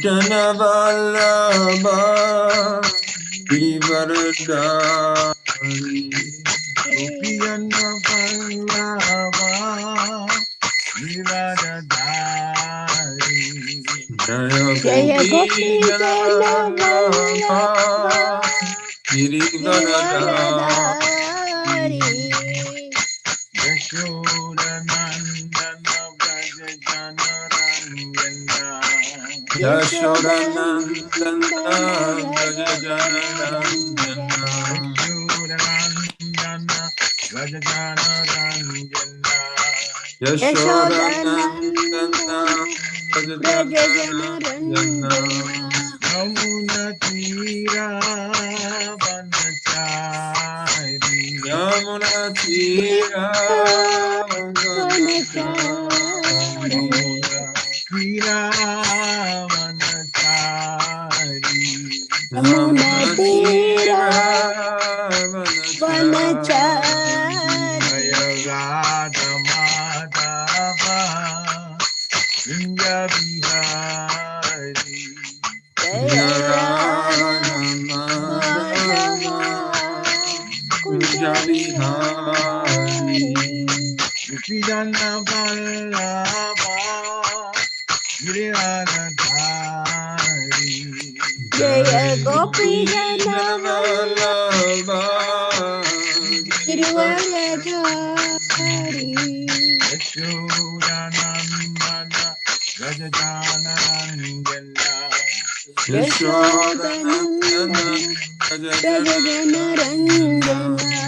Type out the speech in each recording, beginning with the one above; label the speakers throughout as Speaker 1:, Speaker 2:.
Speaker 1: Jana Vallabha Girivaradari
Speaker 2: Gopijana Vallabha Girivaradari
Speaker 1: Jaya
Speaker 3: Gopi
Speaker 1: Gopijana
Speaker 3: Jana
Speaker 1: Vallabha
Speaker 3: Vallabha
Speaker 1: Girivaradari
Speaker 3: Girivaradari
Speaker 2: Yashodanandana Vrajajana Rangana
Speaker 1: Yashodanandana
Speaker 3: Yashodanandana
Speaker 1: Vrajajana
Speaker 3: Vrajajana
Speaker 1: Ranjana
Speaker 3: Ranjana
Speaker 2: Yashodanandana Vrajajana Rangana
Speaker 1: Yashodanandana
Speaker 3: Yashodanandana
Speaker 1: Vrajajana
Speaker 3: Vrajajana
Speaker 1: Ranjana
Speaker 3: Ranjana
Speaker 2: Yamuna Tira Vanachari
Speaker 1: Yamuna Tira Vanachari
Speaker 2: Yamuna
Speaker 3: Vanachari
Speaker 2: Tira Vanachari
Speaker 3: Yamuna
Speaker 1: Yamuna
Speaker 3: Tira
Speaker 1: Tira Vanachari
Speaker 3: Vanachari
Speaker 2: Jaya Radha Madhava Kunja Bihari
Speaker 3: Jaya
Speaker 1: Yarana
Speaker 3: Radha
Speaker 1: Madhava
Speaker 3: Madhava
Speaker 1: Kunja
Speaker 3: Kunja
Speaker 1: Vihari
Speaker 3: Bihari
Speaker 2: Gopijana Vallabha Girivaradari
Speaker 3: Jaya
Speaker 1: Jai
Speaker 3: Gopi
Speaker 1: Gopi
Speaker 3: Jana Vallabha
Speaker 1: Janavalabha
Speaker 3: Girivaradari
Speaker 2: Yashodanandana Rajajana Rangana
Speaker 1: Yashodanandana
Speaker 3: Yashodanandana
Speaker 1: Rajajana
Speaker 3: Rajajana
Speaker 1: Ranjana
Speaker 3: Ranjana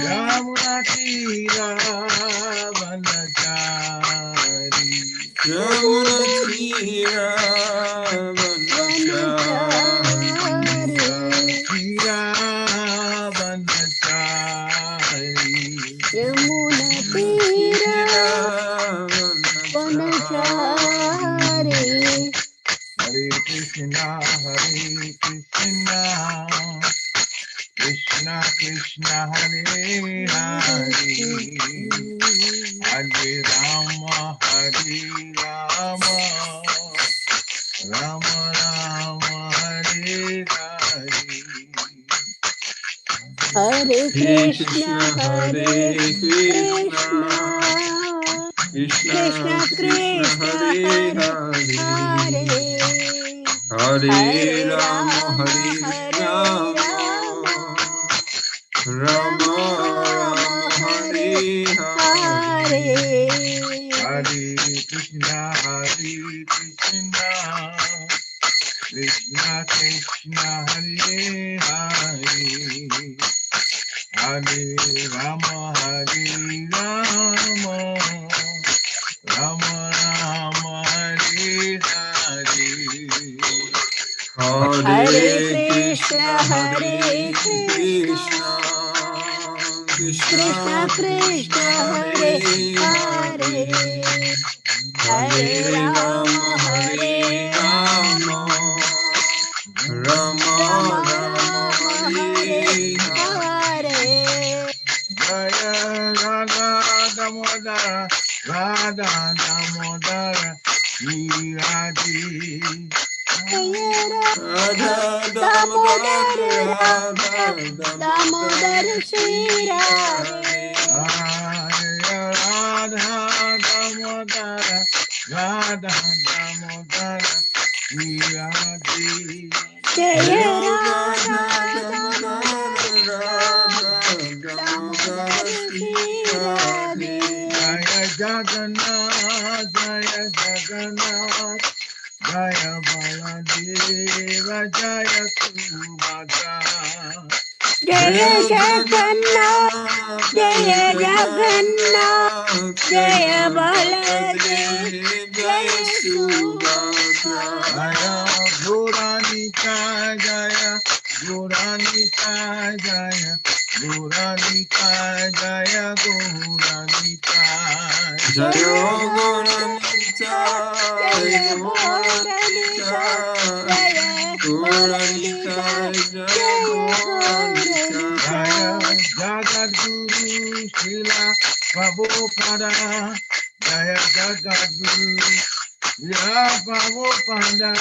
Speaker 2: Yamuna Tira Vanachari
Speaker 1: Yamuna
Speaker 3: Yamuna
Speaker 1: Tira Vanachari
Speaker 3: Vanachari
Speaker 2: Tira Vanachari
Speaker 3: Yamuna Tira
Speaker 1: Tira
Speaker 3: Vanachari
Speaker 1: Vanachari
Speaker 2: Hare Krishna Krishna Krishna Hare Hare Hare Rama Rama Rama Hare Hare
Speaker 3: Hare
Speaker 1: Hare
Speaker 3: Krishna
Speaker 1: Krishna Hare
Speaker 3: Hare
Speaker 1: Krishna
Speaker 3: Krishna
Speaker 1: Krishna
Speaker 3: Krishna
Speaker 1: Krishna
Speaker 3: Krishna
Speaker 1: Hare
Speaker 3: Hare
Speaker 1: Hare
Speaker 3: Hare
Speaker 1: Hare
Speaker 3: Hare
Speaker 1: Rama
Speaker 3: Rama
Speaker 1: Hare
Speaker 3: Hare
Speaker 1: Rama
Speaker 3: Rama
Speaker 1: Rama
Speaker 3: Rama Rama
Speaker 1: Rama Hare
Speaker 3: Hare
Speaker 1: Hare
Speaker 3: Hare
Speaker 2: Hare Krishna Krishna Krishna Hare Hare Hare Rama Rama Rama Hare Hare
Speaker 3: Hare
Speaker 1: Hare
Speaker 3: Krishna
Speaker 1: Krishna
Speaker 3: Hare
Speaker 1: Hare
Speaker 3: Krishna
Speaker 1: Krishna Krishna
Speaker 3: Krishna
Speaker 1: Krishna
Speaker 3: Krishna
Speaker 1: Hare
Speaker 3: Hare
Speaker 1: Hare
Speaker 3: Hare
Speaker 1: Hare
Speaker 3: Hare
Speaker 1: Rama
Speaker 3: Rama
Speaker 1: Hare
Speaker 3: Hare
Speaker 1: Rama
Speaker 3: Rama
Speaker 1: Rama
Speaker 3: Rama
Speaker 1: Rama
Speaker 3: Rama
Speaker 1: Hare
Speaker 3: Hare
Speaker 1: Hare
Speaker 3: Hare
Speaker 2: Jaya Radha Damodara Radha Damodara Niradi
Speaker 3: Jaya
Speaker 1: Radha Damodar
Speaker 3: Damodara
Speaker 1: Radha
Speaker 3: Radha
Speaker 1: Damodar
Speaker 3: Damodara
Speaker 1: Shri
Speaker 3: Shri
Speaker 1: Radhe
Speaker 3: Radhe
Speaker 2: Jaya Radha Damodara Radha Damodara Niradi
Speaker 3: Jaya
Speaker 1: Jaya
Speaker 3: Radha
Speaker 1: Radha Damodar
Speaker 3: Damodara
Speaker 1: Radha Damodar
Speaker 3: Damodara
Speaker 1: Shri
Speaker 3: Shri
Speaker 1: Radhe
Speaker 3: Radhe
Speaker 2: Jaya Jagannath Jaya Jagannath Jaya Baladeva Jaya Subhadra
Speaker 3: Jaya
Speaker 1: Jaya
Speaker 3: Jagannath
Speaker 1: Jagannath Jaya
Speaker 3: Jaya Jagannath
Speaker 1: Jagannath
Speaker 3: Jaya
Speaker 1: Jaya
Speaker 3: Baladev
Speaker 1: Baladev Jaya
Speaker 3: Jaya
Speaker 1: Subhadra
Speaker 2: Jaya
Speaker 3: Subhadra
Speaker 2: Gauranika Jaya Gauranika Jaya Gauranika Jaya Gauranika
Speaker 1: Jaya
Speaker 3: Jaya Gauranika
Speaker 1: Gauranika
Speaker 3: Jaya
Speaker 1: Gauranika
Speaker 3: Gauranika Jaya
Speaker 1: Gauranika
Speaker 3: Gauranika
Speaker 1: Jaya
Speaker 3: Jaya
Speaker 1: Gauranika
Speaker 2: Jaya
Speaker 3: Gauranika
Speaker 2: Jagat Guru Srila Prabhupada Jaya Jagat Guru Ya Prabhupada,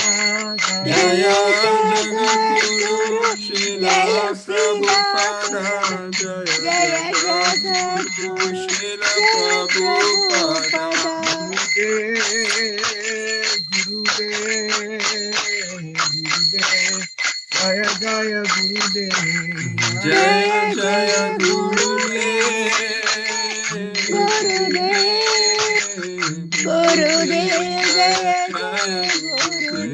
Speaker 3: Jaya
Speaker 1: Jaya
Speaker 3: Jagadguru,
Speaker 1: Jagadguru
Speaker 3: Jaya
Speaker 1: Srila
Speaker 3: Srila
Speaker 1: Prabhupada Jaya
Speaker 3: Jaya
Speaker 1: Jagadguru
Speaker 3: Jagadguru,
Speaker 1: Srila
Speaker 3: Jaya
Speaker 1: Prabhupada
Speaker 3: Prabhupada.
Speaker 2: Gurudev, Gurudev, Gurudev, Jaya Jaya Gurudev,
Speaker 1: Jaya
Speaker 3: Jaya
Speaker 1: Jaya
Speaker 3: Jaya
Speaker 1: Gurudev
Speaker 3: Gurudev,
Speaker 1: Gurudev
Speaker 3: Gurudev,
Speaker 1: Jaya
Speaker 3: Jaya
Speaker 1: Jaya
Speaker 3: Jaya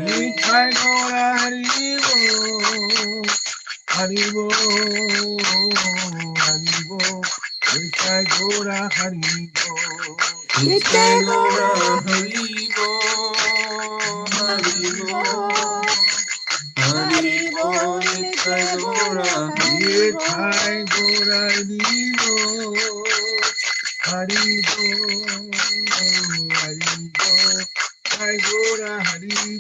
Speaker 2: Nitai
Speaker 1: Gurudev
Speaker 3: Gurudev.
Speaker 2: Gora Haribo, Haribo, Haribo, Nitai Gora Haribo.
Speaker 1: Nitai
Speaker 3: Nitai
Speaker 1: Gaura
Speaker 3: Gaura
Speaker 1: Haribo Haribo
Speaker 3: Hari
Speaker 1: Haribo
Speaker 3: Bol,
Speaker 1: Nitai
Speaker 3: Nitya
Speaker 1: Gaura
Speaker 3: Gaura Hari
Speaker 2: Nitai
Speaker 3: Bol.
Speaker 2: Gora Haribo, Haribo, Haribo, Nitai Gora Haribo.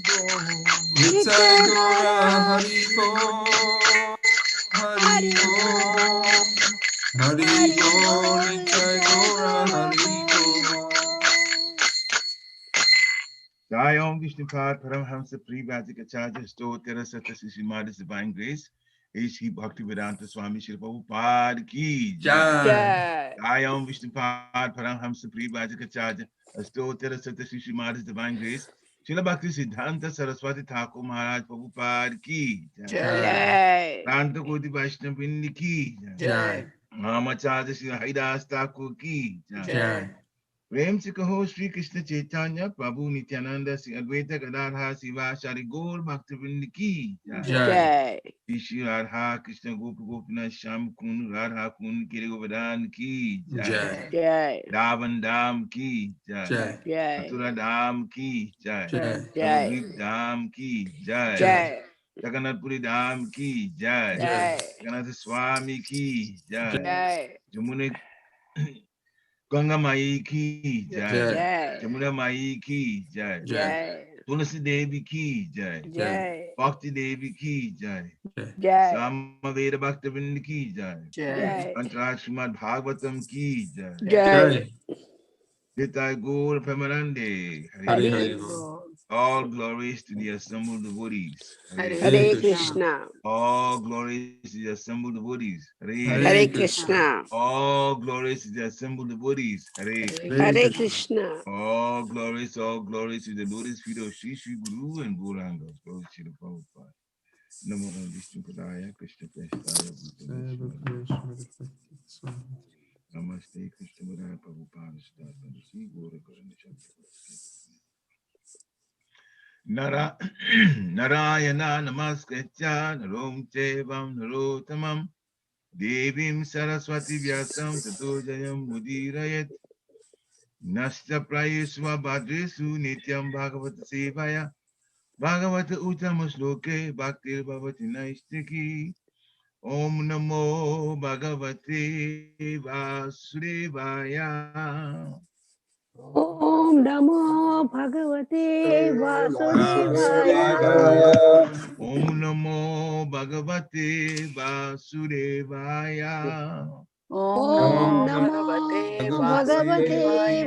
Speaker 1: Nitai
Speaker 3: Nitya
Speaker 1: Gaura
Speaker 3: Gaura
Speaker 1: Haribo
Speaker 3: Hari
Speaker 1: Haribo
Speaker 3: Bol,
Speaker 1: Haribo
Speaker 3: Hari Bol,
Speaker 1: Nitai
Speaker 3: Nitya
Speaker 1: Gaura
Speaker 3: Gaura
Speaker 1: Haribo
Speaker 3: Hari Bol.
Speaker 2: Jai Om Vishnu Pad Paramhamsa Prabhupada Acharya Sto Tera Sata Srimad Divine Grace H.P. Bhaktivedanta Swami Shri Prabhupada Ki Jai.
Speaker 1: Jai
Speaker 3: Jai.
Speaker 2: Jai Om Vishnu Pad Paramhamsa Prabhupada Acharya Sto Tera Sata Srimad Divine Grace Srila Bhakti Siddhanta Saraswati Thakur Maharaj Prabhupada Ki Jai.
Speaker 1: Jai
Speaker 3: Jai.
Speaker 2: Ranta Koti Vaishnava Vindi Ki Jai.
Speaker 1: Jai
Speaker 2: Ramacharya Shri Haridas Thakur Ki Jai.
Speaker 1: Jai
Speaker 2: प्रेम से कहो श्री कृष्ण चैतन्य प्रभु नित्यानंद श्री अद्वैत गदाधर शिवाचार्य गौर भक्तवृंद की जय।
Speaker 1: Jai
Speaker 3: Jai.
Speaker 2: Shri Radha Krishna गोप गोपनाथ श्याम कुंड राधा कुंड के गोवर्धन की जय।
Speaker 1: Jai
Speaker 3: Jai.
Speaker 2: Ravan धाम की जय।
Speaker 1: Jai
Speaker 3: Jai.
Speaker 2: Mathura धाम की जय।
Speaker 1: Jai
Speaker 3: Jai.
Speaker 2: नवद्वीप धाम की जय।
Speaker 1: Jai
Speaker 3: Jai.
Speaker 2: जगन्नाथपुरी धाम की जय।
Speaker 1: Jai
Speaker 3: Jai.
Speaker 2: जगन्नाथ स्वामी की जय।
Speaker 3: Jai.
Speaker 2: जमुने गंगा माई की जय।
Speaker 1: Jai
Speaker 3: Jai.
Speaker 2: जमुना माई की जय।
Speaker 1: Jai
Speaker 3: Jai.
Speaker 2: तुलसी देवी की जय।
Speaker 1: Jai
Speaker 3: Jai.
Speaker 2: भक्ति देवी की जय।
Speaker 1: Jai
Speaker 3: Jai.
Speaker 2: सामवेद भक्तवृंद की जय।
Speaker 1: Jai
Speaker 3: Jai.
Speaker 2: अंतराज श्रीमद् भागवतम की जय।
Speaker 3: Jai.
Speaker 1: Jai
Speaker 2: Nitai Gaur Premanande. Hare
Speaker 1: Hari
Speaker 3: Hari
Speaker 1: Hari
Speaker 2: Krishna.
Speaker 1: Bol.
Speaker 3: Bol.
Speaker 2: All glories to the assembled devotees. Hare
Speaker 1: Hare
Speaker 3: Hare
Speaker 2: Krishna.
Speaker 1: Krishna
Speaker 3: Krishna.
Speaker 2: All glories to the assembled devotees. Hare
Speaker 1: Hare
Speaker 3: Hare
Speaker 2: Krishna.
Speaker 1: Krishna
Speaker 3: Krishna.
Speaker 2: All glories to the assembled devotees. Hare
Speaker 1: Hare
Speaker 2: Krishna.
Speaker 3: Hare
Speaker 1: Krishna
Speaker 3: Krishna.
Speaker 2: All glories to the lotus feet of Sri Sri Guru and Gauranga. Glory to the Prabhupada. Namo Vishnu Padaya Krishna Prasthaya Bhutale
Speaker 1: Sai
Speaker 2: Srimad
Speaker 1: Bhakti Swami
Speaker 2: Namaste Krishna Padaya Prabhupada Siddhanta Sri Gaura Karana Nara Narayana Namaskritya Narom Chevam Narotamam Devim Saraswati Vyasam Tato Jayam Mudirayat Nasta Prayesva Bhadresu Nityam Bhagavata Sevaya Bhagavata Uttama Shloke Bhaktir Bhavati Naistiki Om Namo Bhagavate Vasudevaya
Speaker 3: Om Namo Bhagavate Vasudevaya.
Speaker 1: Vasudevaya
Speaker 2: Om Namo Bhagavate Vasudevaya.
Speaker 3: Om
Speaker 1: Om
Speaker 3: Namo
Speaker 1: Namo
Speaker 3: Bhagavate
Speaker 1: Bhagavate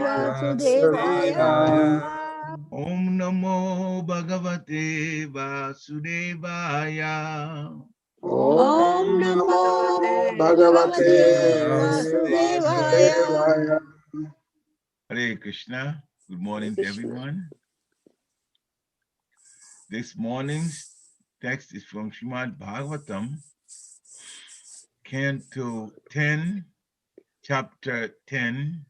Speaker 3: Vasudevaya.
Speaker 1: Vasudevaya
Speaker 2: Om Namo Bhagavate Vasudevaya.
Speaker 3: Om
Speaker 1: Om
Speaker 3: Namo
Speaker 1: Namo
Speaker 3: Bhagavate
Speaker 1: Bhagavate
Speaker 3: Vasudevaya.
Speaker 1: Vasudevaya
Speaker 2: Hare Krishna. Good
Speaker 3: Hare
Speaker 2: morning to
Speaker 3: Krishna.
Speaker 2: everyone. This morning's text is from Srimad Bhagavatam, Canto 10, Chapter 10,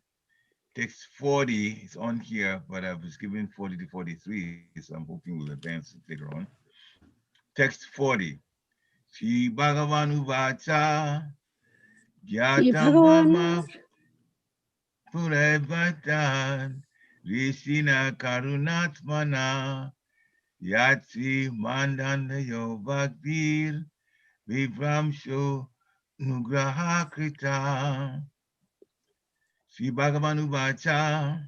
Speaker 2: text 40 is on here, but I was given 40 to 43, so I'm hoping we'll advance it later on. Text 40. Shri Bhagavan Uvacha
Speaker 3: Shri
Speaker 2: Gyatam
Speaker 3: Bhagavan.
Speaker 2: Mama Purevatan Rishina Karunatmana Yatsi Mandanayo Bhaktir Vibramsho Nugraha Krita. Shri Bhagavan Uvacha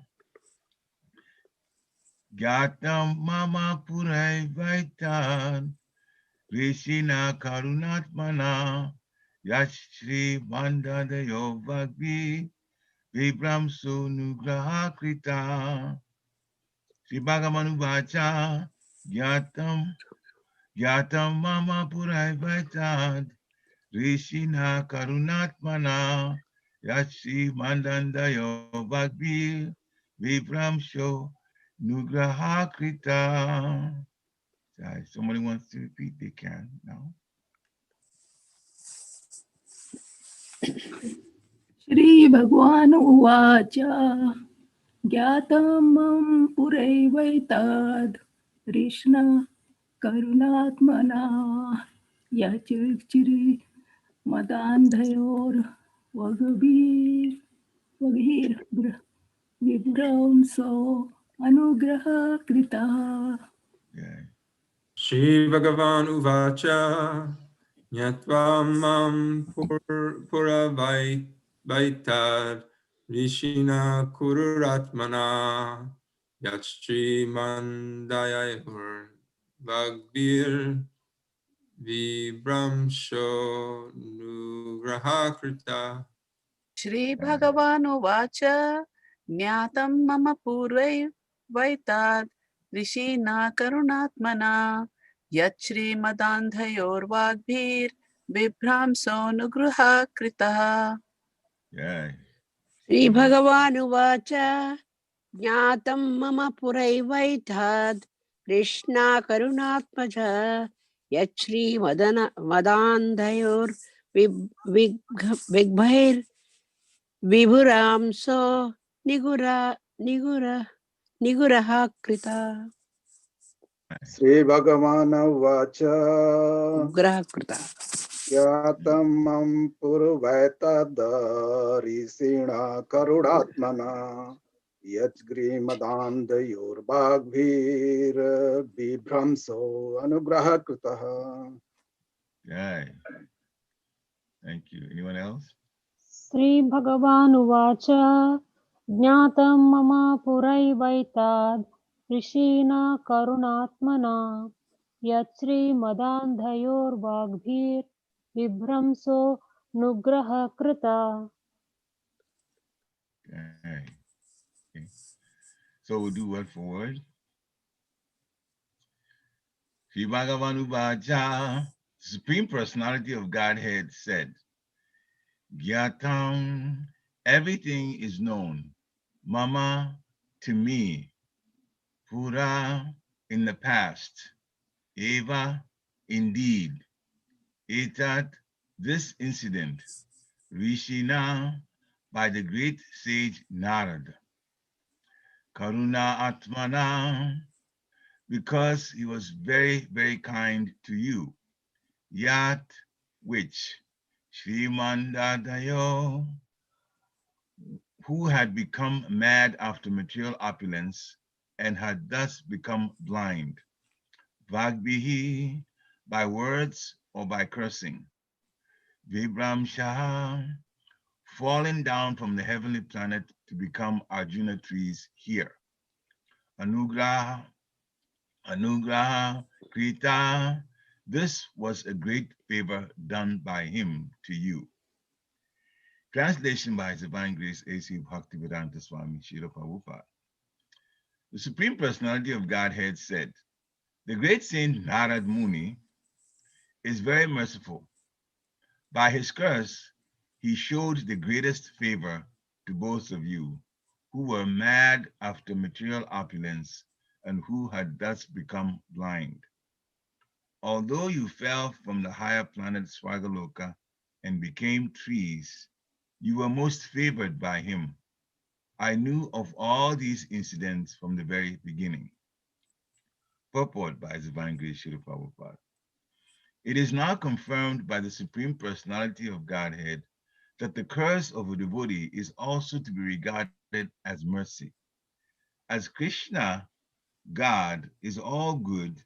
Speaker 2: Gyatam Mama Purevatan Rishina Karunatmana Yashri Mandanayo Bhaktir Vibramso Nugraha Krita. Sri Bhagavan Vacha Gyatam Mama Purai Vaitad Rishina Karunatmana Yachi Mandandayo Bhagvi Vibramsho Nugraha Krita. If somebody wants to repeat, they can now.
Speaker 3: Shri Bhagwan Uvacha Gyatam Puraivaitad Krishna Karunatmana Yachirchiri Madandhayor Vagabir Vagir Vibramso Anugraha Krita.
Speaker 2: Yeah.
Speaker 1: Shri Bhagavan Uvacha Nyatvam Vaitad Rishina Kururatmana Yachri Mandayur Vagbir Vibramsho Nugrahakrita.
Speaker 4: Shri Bhagavanu Vacha Jnatam Mama Purvai Vaitad Rishina Karunatmana Yachri Madandhayor Vagbhir Vibhramso Nugruha Kritaha.
Speaker 2: Yeah.
Speaker 5: Shri Bhagavanuvacha Jnatam Mama Puraivaitad Krishna Karunatmaja Yachri Madandhayor Vigbhair Vibhuramso Niguraha Krita.
Speaker 6: Sri Bhagavana Vacha
Speaker 5: Nugraha Krita.
Speaker 6: Yatamam Purvaita Darisina Karudatmana Yachgri Madanda Yorbagvir Bibramso Anugraha Kritaha.
Speaker 2: Yeah. Thank you. Anyone else?
Speaker 7: Sri Bhagavan Uvacha Jnatam Mama Puraivaitad Rishina Karunatmana Yachri Madandhayor Vagbhir Vibramso Nugraha Krita.
Speaker 2: Okay. Okay. So we'll do word for word. Sri Bhagavan Uvacha, Supreme Personality of Godhead said, Gyatam, everything is known. Mama, to me. Pura, in the past. Eva, indeed. Etat, this incident. Rishina, by the great sage Narad. Karuna Atmana, because he was very, very kind to you. Yat, which. Srimandadayo, who had become mad after material opulence and had thus become blind. Vagbihi, by words or by cursing. Vibram Shah, fallen down from the heavenly planet to become Arjuna trees here. Anugraha, Krita, this was a great favor done by him to you. Translation by His Divine Grace A.C. Bhaktivedanta Swami Srila Prabhupada. The Supreme Personality of Godhead said, the great saint Narad Muni is very merciful. By his curse, he showed the greatest favor to both of you, who were mad after material opulence and who had thus become blind. Although you fell from the higher planet Swargaloka and became trees, you were most favored by him. I knew of all these incidents from the very beginning. Purport by His Divine Grace Srila Prabhupada. It is now confirmed by the Supreme Personality of Godhead that the curse of a devotee is also to be regarded as mercy. As Krishna, God, is all good,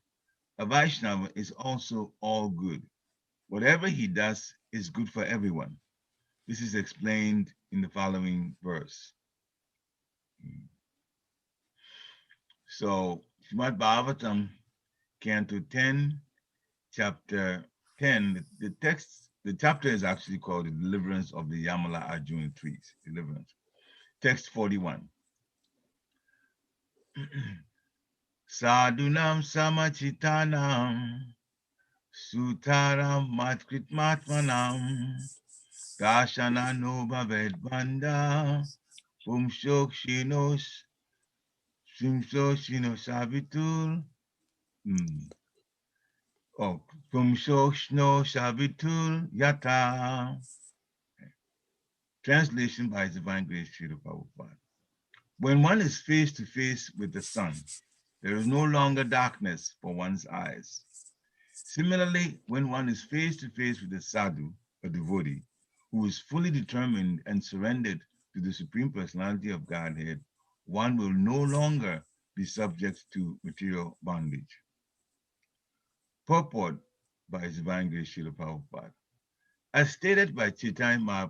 Speaker 2: a Vaishnava is also all good. Whatever he does is good for everyone. This is explained in the following verse. So, Srimad Bhagavatam, Canto 10, chapter 10, the chapter is actually called The Deliverance of the Yamala Arjuna Trees. Deliverance. Text 41. Sadunam samachitanam sutaram matkritmatmanam dashana no bhavedbanda pumshokshinos sabitul oh pumshoshno sabitul yata. Translation by His Divine Grace, Srila Prabhupada. When one is face to face with the sun, there is no longer darkness for one's eyes. Similarly, when one is face to face with a sadhu, a devotee, who is fully determined and surrendered to the Supreme Personality of Godhead, one will no longer be subject to material bondage. Purport by His Divine Grace, Srila Prabhupada. As stated by Chaitanya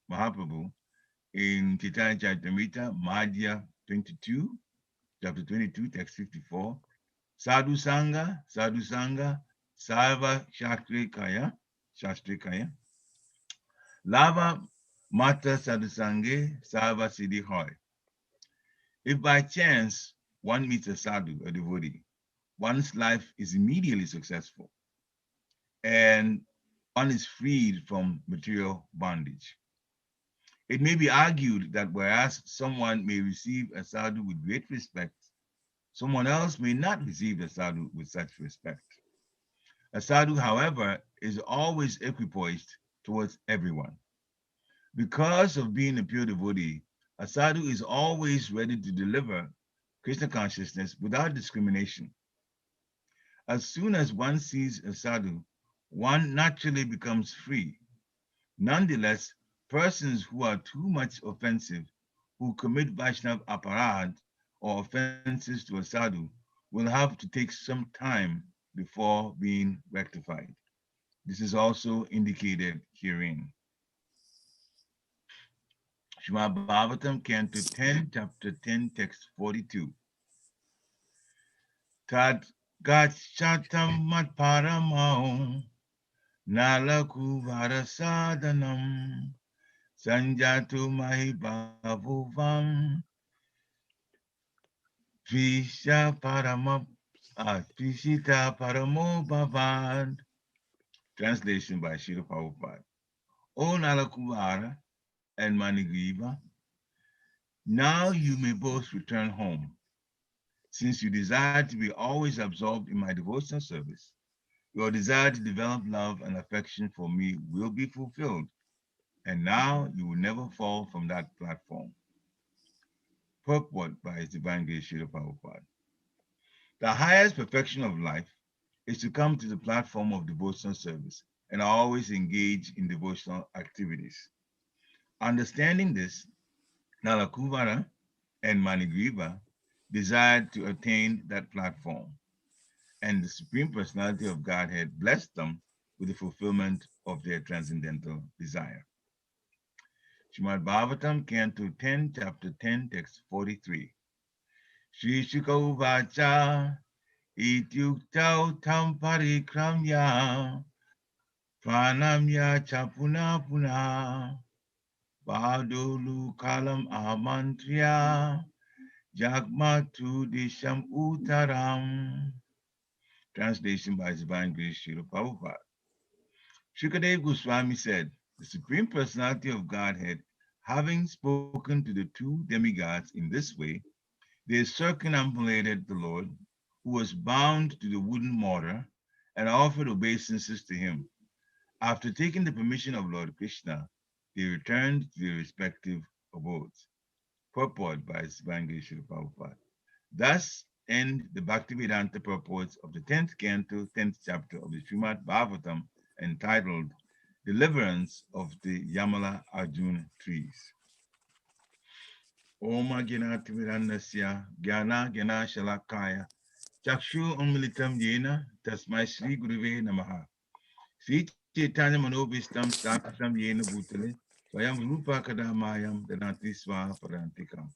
Speaker 2: Mahaprabhu in Chaitanya Charitamrita, Madhya 22, chapter 22, text 54, Sadhu Sangha, Sarva Shastrikaya, Lava Mata Sadhu Sange, Sarva Siddhi Hoy. If by chance one meets a sadhu, a devotee, one's life is immediately successful and one is freed from material bondage. It may be argued that whereas someone may receive a sadhu with great respect, someone else may not receive the sadhu with such respect. A sadhu, however, is always equipoised towards everyone. Because of being a pure devotee, a sadhu is always ready to deliver Krishna consciousness without discrimination. As soon as one sees a sadhu, one naturally becomes free. Nonetheless, persons who are too much offensive, who commit Vaishnav aparad or offenses to a sadhu, will have to take some time before being rectified. This is also indicated herein. Srimad Bhagavatam, Canto 10, Chapter 10, Text 42. Tad gachatam mat paramao nalaku varasadanam sanjatu mahi bhavuvam visha parama Vishita paramo bhavad. Translation by Srila Prabhupada. O Nalakuvara and Manigriva, now you may both return home. Since you desire to be always absorbed in my devotional service, your desire to develop love and affection for me will be fulfilled, and now you will never fall from that platform. Purport by His Divine Grace Srila Prabhupada. The highest perfection of life is to come to the platform of devotional service and always engage in devotional activities. Understanding this, Nalakuvara and Manigriva desired to attain that platform, and the Supreme Personality of Godhead blessed them with the fulfillment of their transcendental desire. Srimad Bhagavatam, Canto 10, Chapter 10, Text 43. Sri Shuka Uvacha Ityuktau Tam Parikramya Pranamya Chapuna Puna Badolu Kalam Amantriya Jagmatu Disham Uttaram. Translation by His Divine Grace Srila Prabhupada. Shukadev Goswami said, the Supreme Personality of Godhead, having spoken to the two demigods in this way, they circumambulated the Lord, who was bound to the wooden mortar, and offered obeisances to him. After taking the permission of Lord Krishna, they returned to their respective abodes. Purport by His Divine Grace Srila Prabhupada. Thus end the Bhaktivedanta purports of the 10th canto, 10th chapter of the Srimad Bhagavatam, entitled Deliverance of the Yamala Arjuna Trees. Om Agyanatimirandasya Gyana Gyana Shalakaya Chakshu Unmilitam Yena Tasmai Sri Guruve Namaha. Sri Chaitanya Manobhistam Sthapitam Yena Bhutale Swayam Rupa Kadamayam Danati Swaha Parantikam.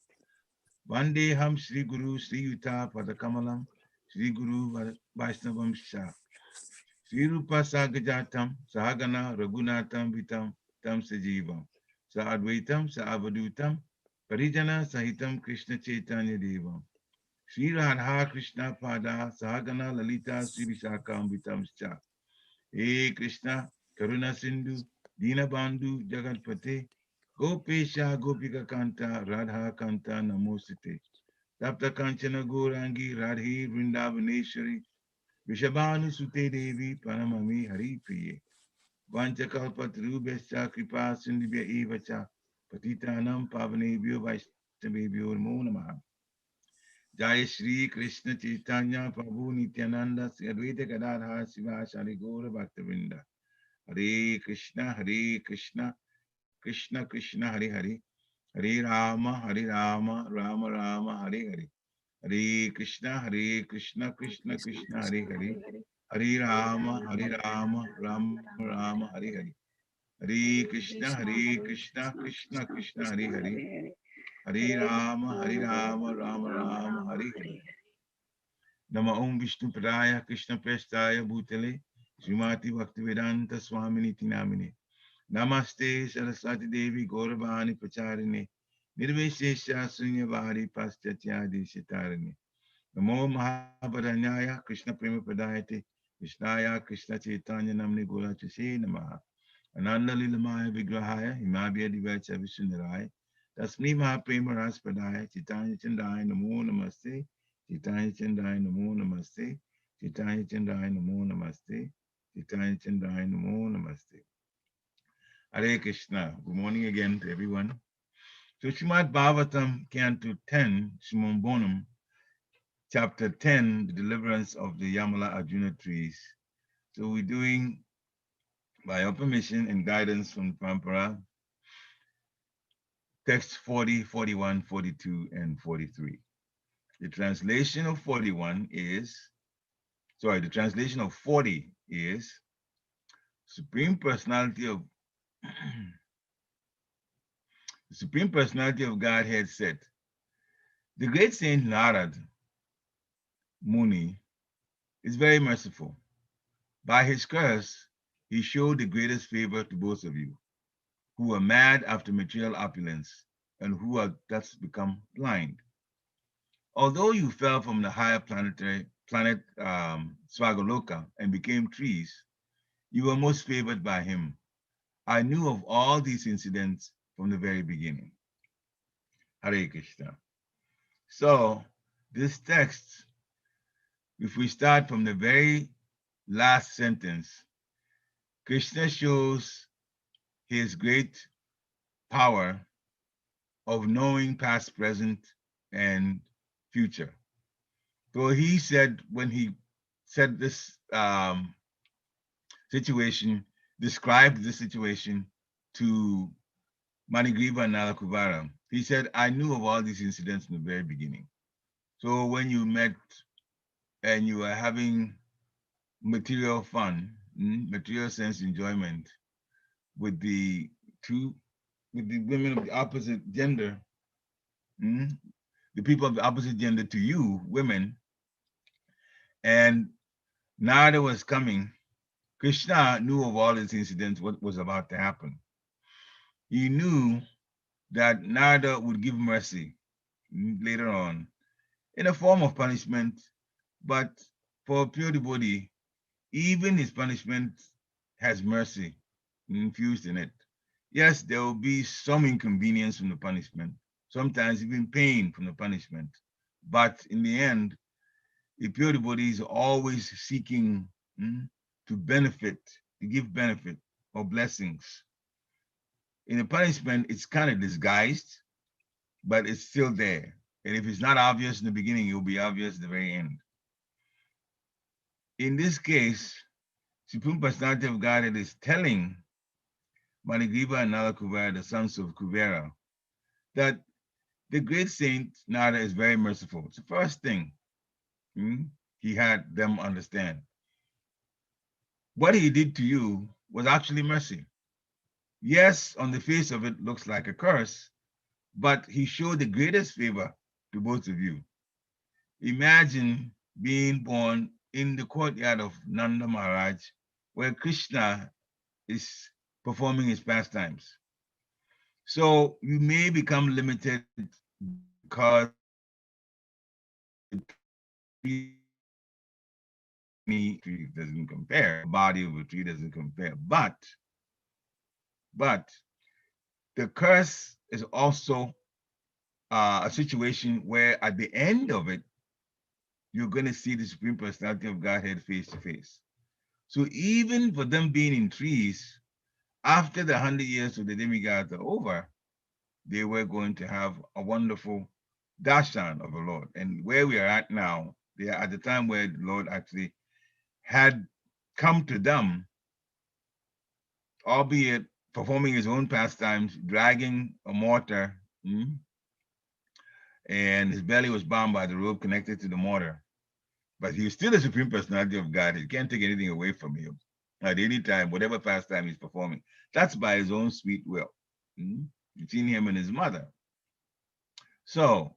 Speaker 2: Vande Ham Sri Guru Sri Yuta Padakamalam Sri Guru Vaishnavam Shah. Sri Rupa Sagajatam Sahagana Raghunatam Vitam Tam Sajivam Sa Advaitam Sa Avadutam Parijana Sahitam Krishna Chaitanya Devam Sri Radha Krishna Pada Sahagana Lalita Sri Vishakam Vitamscha. Hey Krishna, Karuna Sindhu, Dinabandhu Jagatpate, Gopesha Gopika Kanta, Radha Kanta Namosite. Tapta Kanchana Gorangi, Radhi Vrindavaneshwari, Vishabhanu Sute Devi, Paramami Hari Priye. Vanchakalpatrubhascha Kripa Sindhibhya Evacha, Patitanam Pavanebhyo Vaishnavebhyo Namo Namaha. Jai Shri Krishna Chaitanya Prabhu Nityananda Sri Advaita Gadadhar Sivasari Gaura Bhaktavinda. Hare Krishna, Hare Krishna, Krishna Krishna, Hare Hare, Hare Rama, Hare Rama, Rama Rama, Hare Hare. Hare Krishna, Hare Krishna, Krishna Krishna, Hare Hare, Hare Rama, Hare Rama, Rama Rama, Hare Hare. Hare Krishna, Krishna Krishna, Hare Hare, Hare Rama, Rama Rama, Hare Hare. Nama Om Vishnu Padaya Krishna Prestaya Bhutale Srimati Bhaktivedanta Swamini Tinamine. Namaste Saraswati Devi Gauravani Pacharine Nirveshesha Sunyavari Paschatya Deshitarine. Namo Mahabharanyaya Krishna Prema Padayate Krishnaya Krishna Chaitanya Namne Gora Chase Namaha. Ananda Lilamaya Vigrahaya Himabhya Divacha Vishunaraya Tasmi Mahaprema Raspadaya Chaitanya Chandaya Namo Namaste Chaitanya Chandaya Namo Namaste Chaitanya Chandaya Namo Namaste Chaitanya Chandaya Namo Namaste. Hare Krishna. Good morning again to everyone. So Srimad Bhagavatam, Canto 10, Srimon Bonum, Chapter 10, the deliverance of the Yamala Arjuna trees. So we're doing, by your permission and guidance from Parampara, text 40, 41, 42, and 43. The translation of 41 is, the translation of 40 is, Supreme Personality of the Supreme Personality of Godhead said, the great saint Narad Muni is very merciful. By his curse, he showed the greatest favor to both of you, who are mad after material opulence and who are thus become blind. Although you fell from the higher planet Swagaloka and became trees, you were most favored by him. I knew of all these incidents from the very beginning. Hare Krishna. So this text, if we start from the very last sentence, Krishna shows his great power of knowing past, present, and future. So he said, when he said this situation, described the situation to Manigriva and Nalakuvara, he said, I knew of all these incidents in the very beginning. So when you met and you were having material fun, material sense enjoyment with the women of the opposite gender, the people of the opposite gender to you, women, and Narada was coming, Krishna knew of all these incidents, what was about to happen. He knew that Narada would give mercy later on in a form of punishment, but for a pure devotee, even his punishment has mercy infused in it. Yes, there will be some inconvenience from the punishment, sometimes even pain from the punishment, but in the end, the pure devotee is always seeking to benefit, to give benefit or blessings. In the punishment, it's kind of disguised, but it's still there. And if it's not obvious in the beginning, it will be obvious at the very end. In this case, Supreme Personality of Godhead is telling Manigriva and Nalakuvara, the sons of Kuvera, that the great saint Nara is very merciful. It's the first thing he had them understand. What he did to you was actually mercy. Yes, on the face of it looks like a curse, but he showed the greatest favor to both of you. Imagine being born in the courtyard of Nanda Maharaj, where Krishna is performing his pastimes. So you may become limited because tree doesn't compare. The body of a tree doesn't compare. But the curse is also a situation where at the end of it, you're going to see the Supreme Personality of Godhead face to face. So even for them being in trees, after the 100 years of the demigods are over, they were going to have a wonderful darshan of the Lord. And where we are at now, they are at the time where the Lord actually had come to them, albeit performing his own pastimes, dragging a mortar, and his belly was bound by the rope connected to the mortar. But he was still the Supreme Personality of God. He can't take anything away from him at any time, whatever pastime he's performing. That's by his own sweet will, between him and his mother. So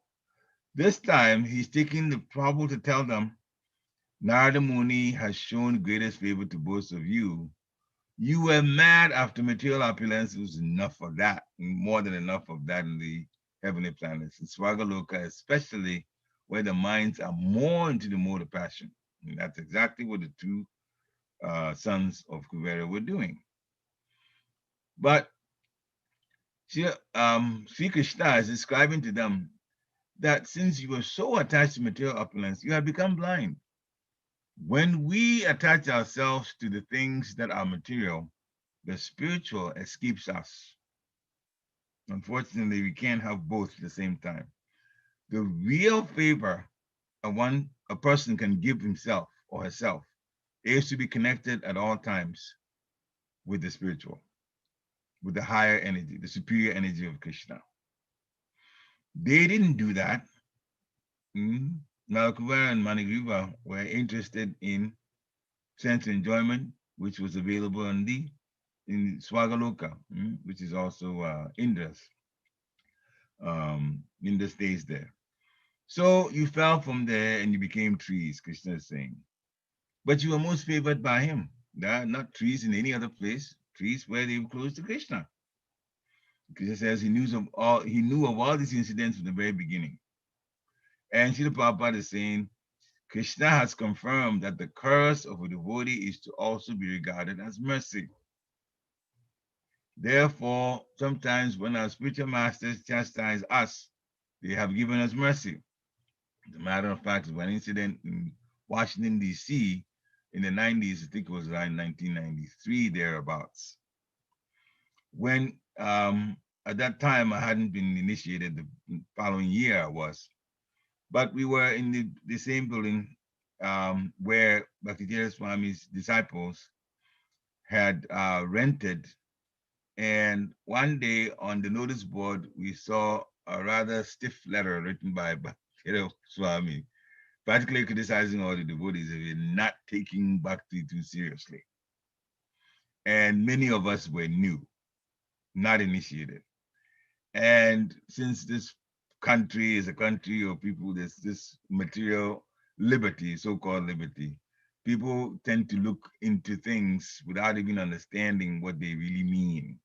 Speaker 2: this time he's taking the trouble to tell them, Narada Muni has shown greatest favor to both of you. You were mad after material opulence. It was enough of that, more than enough of that in the heavenly planets. In Swagaloka, especially where the minds are more into the mode of passion. And that's exactly what the two sons of Kuvera were doing. But Sri Krishna is describing to them that since you were so attached to material opulence, you have become blind. When we attach ourselves to the things that are material, the spiritual escapes us. Unfortunately, we can't have both at the same time. The real favor a person can give himself or herself is to be connected at all times with the spiritual, with the higher energy, the superior energy of Krishna. They didn't do that. Nalakuvara and Manigriva were interested in sense enjoyment, which was available in Swagaloka, which is also Indra's stays there. So you fell from there and you became trees, Krishna is saying. But you were most favored by him. Not trees in any other place, trees where they were close to Krishna. Krishna says he knew of all these incidents from the very beginning. And Srila Prabhupada is saying, Krishna has confirmed that the curse of a devotee is to also be regarded as mercy. Therefore, sometimes when our spiritual masters chastise us, they have given us mercy. As a matter of fact, one incident in Washington, D.C. in the 90s, I think it was around 1993, thereabouts. When at that time I hadn't been initiated, the following year I was. But we were in the same building where Bhaktivedanta Swami's disciples had rented. And one day on the notice board, we saw a rather stiff letter written by Bhaktivedanta Swami, practically criticizing all the devotees if you're not taking bhakti too seriously. And many of us were new, not initiated. And since this country is a country of people, there's this material liberty, so-called liberty, people tend to look into things without even understanding what they really mean.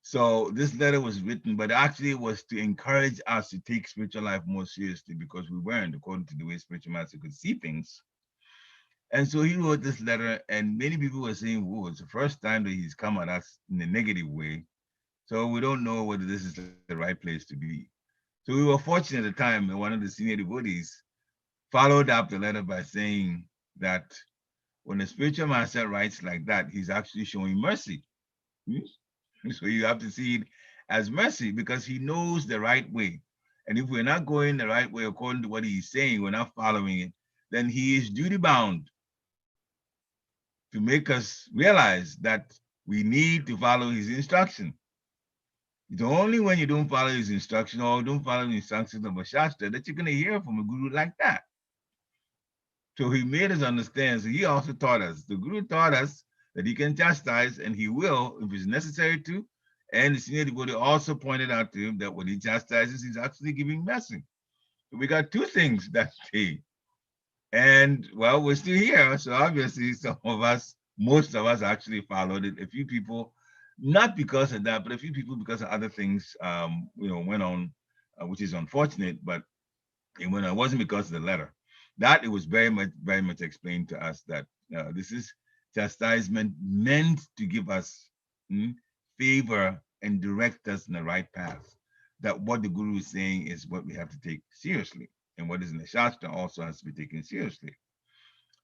Speaker 2: So this letter was written, but actually it was to encourage us to take spiritual life more seriously because we weren't, according to the way spiritual master could see things. And so he wrote this letter, and many people were saying, whoa, it's the first time that he's come at us in a negative way. So we don't know whether this is the right place to be. So we were fortunate at the time that one of the senior devotees followed up the letter by saying that when a spiritual master writes like that, he's actually showing mercy. So you have to see it as mercy because he knows the right way. And if we're not going the right way according to what he's saying, we're not following it, then he is duty bound to make us realize that we need to follow his instruction. It's only when you don't follow his instruction or don't follow the instructions of a Shastra that you're going to hear from a guru like that. So he made us understand. So he also taught us. The guru taught us that he can chastise, and he will if it's necessary to. And the senior devotee also pointed out to him that when he chastises, he's actually giving mercy. So we got two things that day. And well, we're still here. So obviously some of us, most of us actually followed it. A few people, not because of that, but a few people because of other things, went on, which is unfortunate. But And when it wasn't because of the letter, that it was very much explained to us that this is chastisement meant to give us favor and direct us in the right path. That what the Guru is saying is what we have to take seriously, and what is in the Shastra also has to be taken seriously.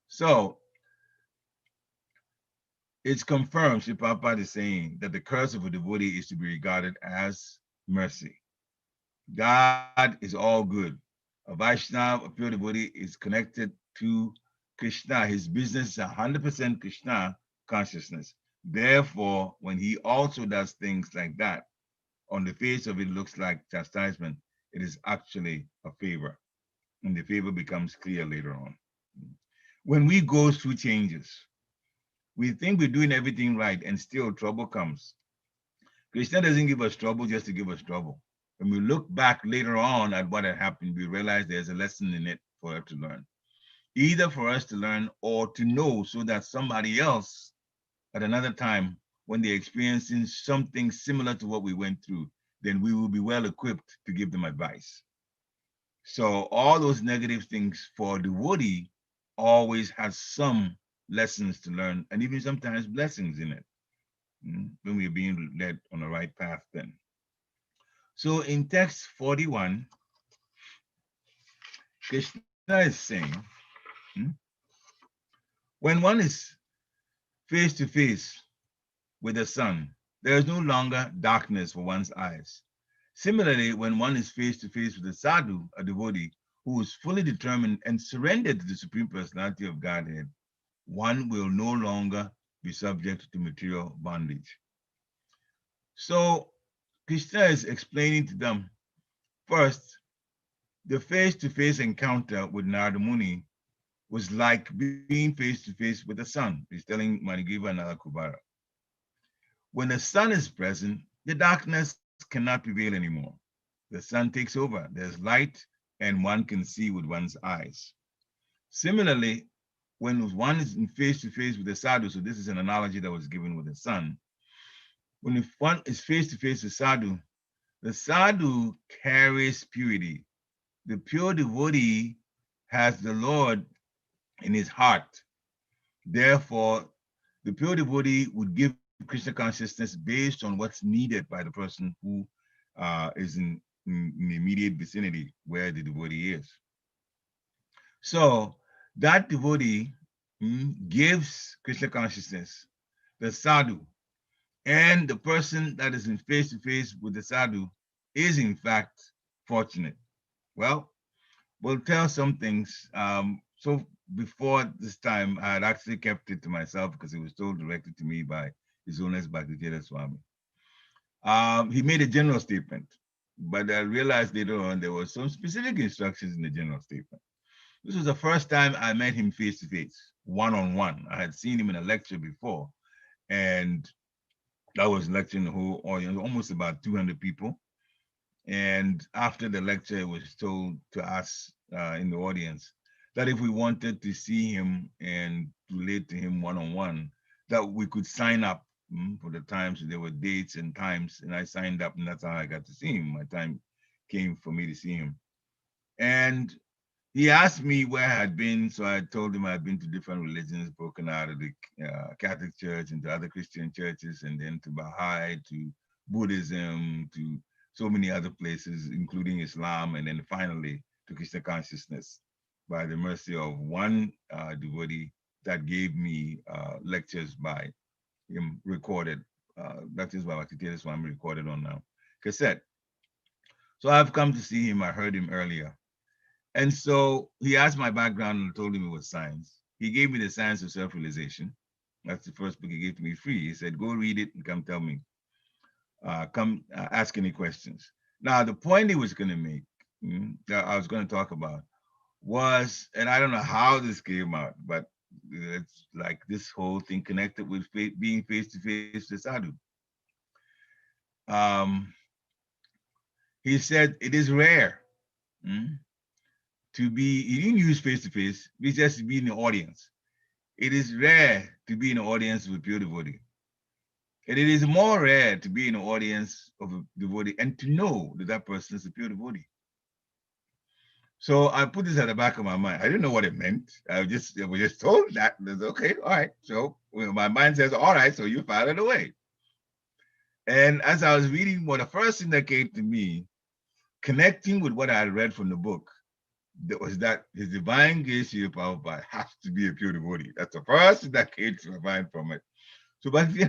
Speaker 2: So it's confirmed, Sri Prabhupada is saying that the curse of a devotee is to be regarded as mercy. God is all good. A Vaishnava, a pure devotee, is connected to Krishna. His business is 100% Krishna consciousness. Therefore, when he also does things like that, on the face of it looks like chastisement, it is actually a favor. And the favor becomes clear later on. When we go through changes, we think we're doing everything right and still trouble comes. Krishna doesn't give us trouble just to give us trouble. When we look back later on at what had happened, we realize there's a lesson in it for us to learn. Either for us to learn or to know so that somebody else at another time, when they're experiencing something similar to what we went through, then we will be well equipped to give them advice. So all those negative things for the devotee always has some lessons to learn and even sometimes blessings in it when we're being led on the right path then. So in text 41, Krishna is saying, when one is face to face with the sun, there is no longer darkness for one's eyes. Similarly, when one is face to face with a sadhu, a devotee, who is fully determined and surrendered to the Supreme Personality of Godhead, one will no longer be subject to material bondage. So Krishna is explaining to them, first, the face-to-face encounter with Narada Muni was like being face-to-face with the sun. He's telling Manigriva and Nalakubara. When the sun is present, the darkness cannot prevail anymore. The sun takes over. There's light, and one can see with one's eyes. Similarly, when one is in face-to-face with the sadhu, so this is an analogy that was given with the sun, when one is face-to-face with sadhu, the sadhu carries purity. The pure devotee has the Lord in his heart. Therefore, the pure devotee would give Krishna consciousness based on what's needed by the person who is in the immediate vicinity where the devotee is. So that devotee gives Krishna consciousness, the sadhu, and the person that is in face-to-face with the sadhu is in fact fortunate. Well, we'll tell some things. So before this time, I had actually kept it to myself because it was told directly to me by His Holiness Bhaktivedanta Swami. He made a general statement, but I realized later on there were some specific instructions in the general statement. This was the first time I met him face to face, one-on-one. I had seen him in a lecture before, and I was lecturing the whole audience, almost about 200 people. And after the lecture, it was told to us in the audience that if we wanted to see him and relate to him one-on-one, that we could sign up for the times. There were dates and times, and I signed up, and that's how I got to see him. My time came for me to see him. And he asked me where I had been, so I told him I had been to different religions, broken out of the Catholic Church into other Christian churches, and then to Baha'i, to Buddhism, to so many other places, including Islam, and then finally to Krishna consciousness by the mercy of one devotee that gave me lectures by him recorded, lectures by Bhaktivedanta Swami recorded on cassette. So I've come to see him. I heard him earlier. And so he asked my background and I told him it was science. He gave me the Science of Self-Realization. That's the first book he gave to me free. He said, go read it and come tell me. Come ask any questions. Now, the point he was going to make, that I was going to talk about was, and I don't know how this came out, but it's like this whole thing connected with being face-to-face with sadhu. He said, it is rare to be, he didn't use face-to-face, he just to be in the audience. It is rare to be in an audience with pure devotee. And it is more rare to be in an audience of a devotee and to know that that person is a pure devotee. So I put this at the back of my mind. I didn't know what it meant. I was just told that. Okay, all right. So my mind says, all right, so you file it away. And as I was reading, the first thing that came to me, connecting with what I had read from the book, that was that his divine grace here, Prabhupada, has to be a pure devotee. That's the first thing that came to my mind from it. So Bhakti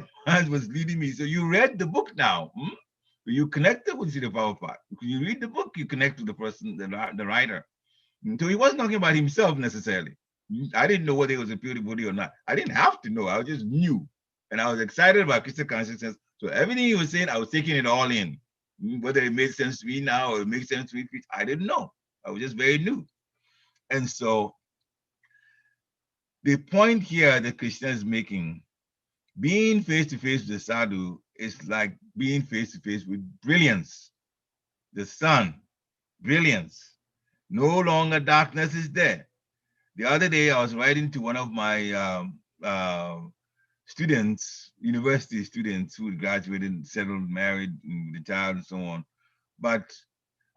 Speaker 2: was leading me. So you read the book now. You connected with Srila Prabhupada. You read the book, you connect with the person, the writer. So he wasn't talking about himself necessarily. I didn't know whether he was a pure devotee or not. I didn't have to know. I just knew. And I was excited about Krishna consciousness. So everything he was saying, I was taking it all in. Whether it made sense to me now or it makes sense to me, I didn't know. I was just very new. And so the point here that Krishna is making, being face to face with the sadhu is like being face to face with brilliance, the sun, brilliance. No longer darkness is there. The other day, I was writing to one of my students, university students who graduated, settled, married, with a child, and so on. But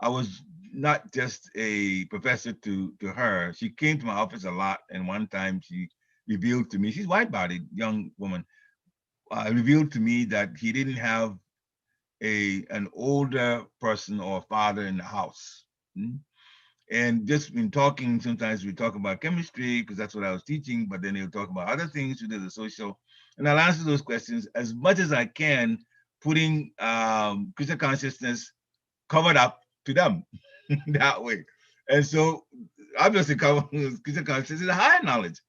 Speaker 2: I was not just a professor to her. She came to my office a lot, and one time she revealed to me, she's white-bodied, young woman, revealed to me that he didn't have an older person or father in the house. And just in talking, sometimes we talk about chemistry because that's what I was teaching, but then they'll talk about other things to do the social. And I'll answer those questions as much as I can, putting Krishna consciousness covered up to them that way. And so obviously Krishna consciousness is a higher knowledge.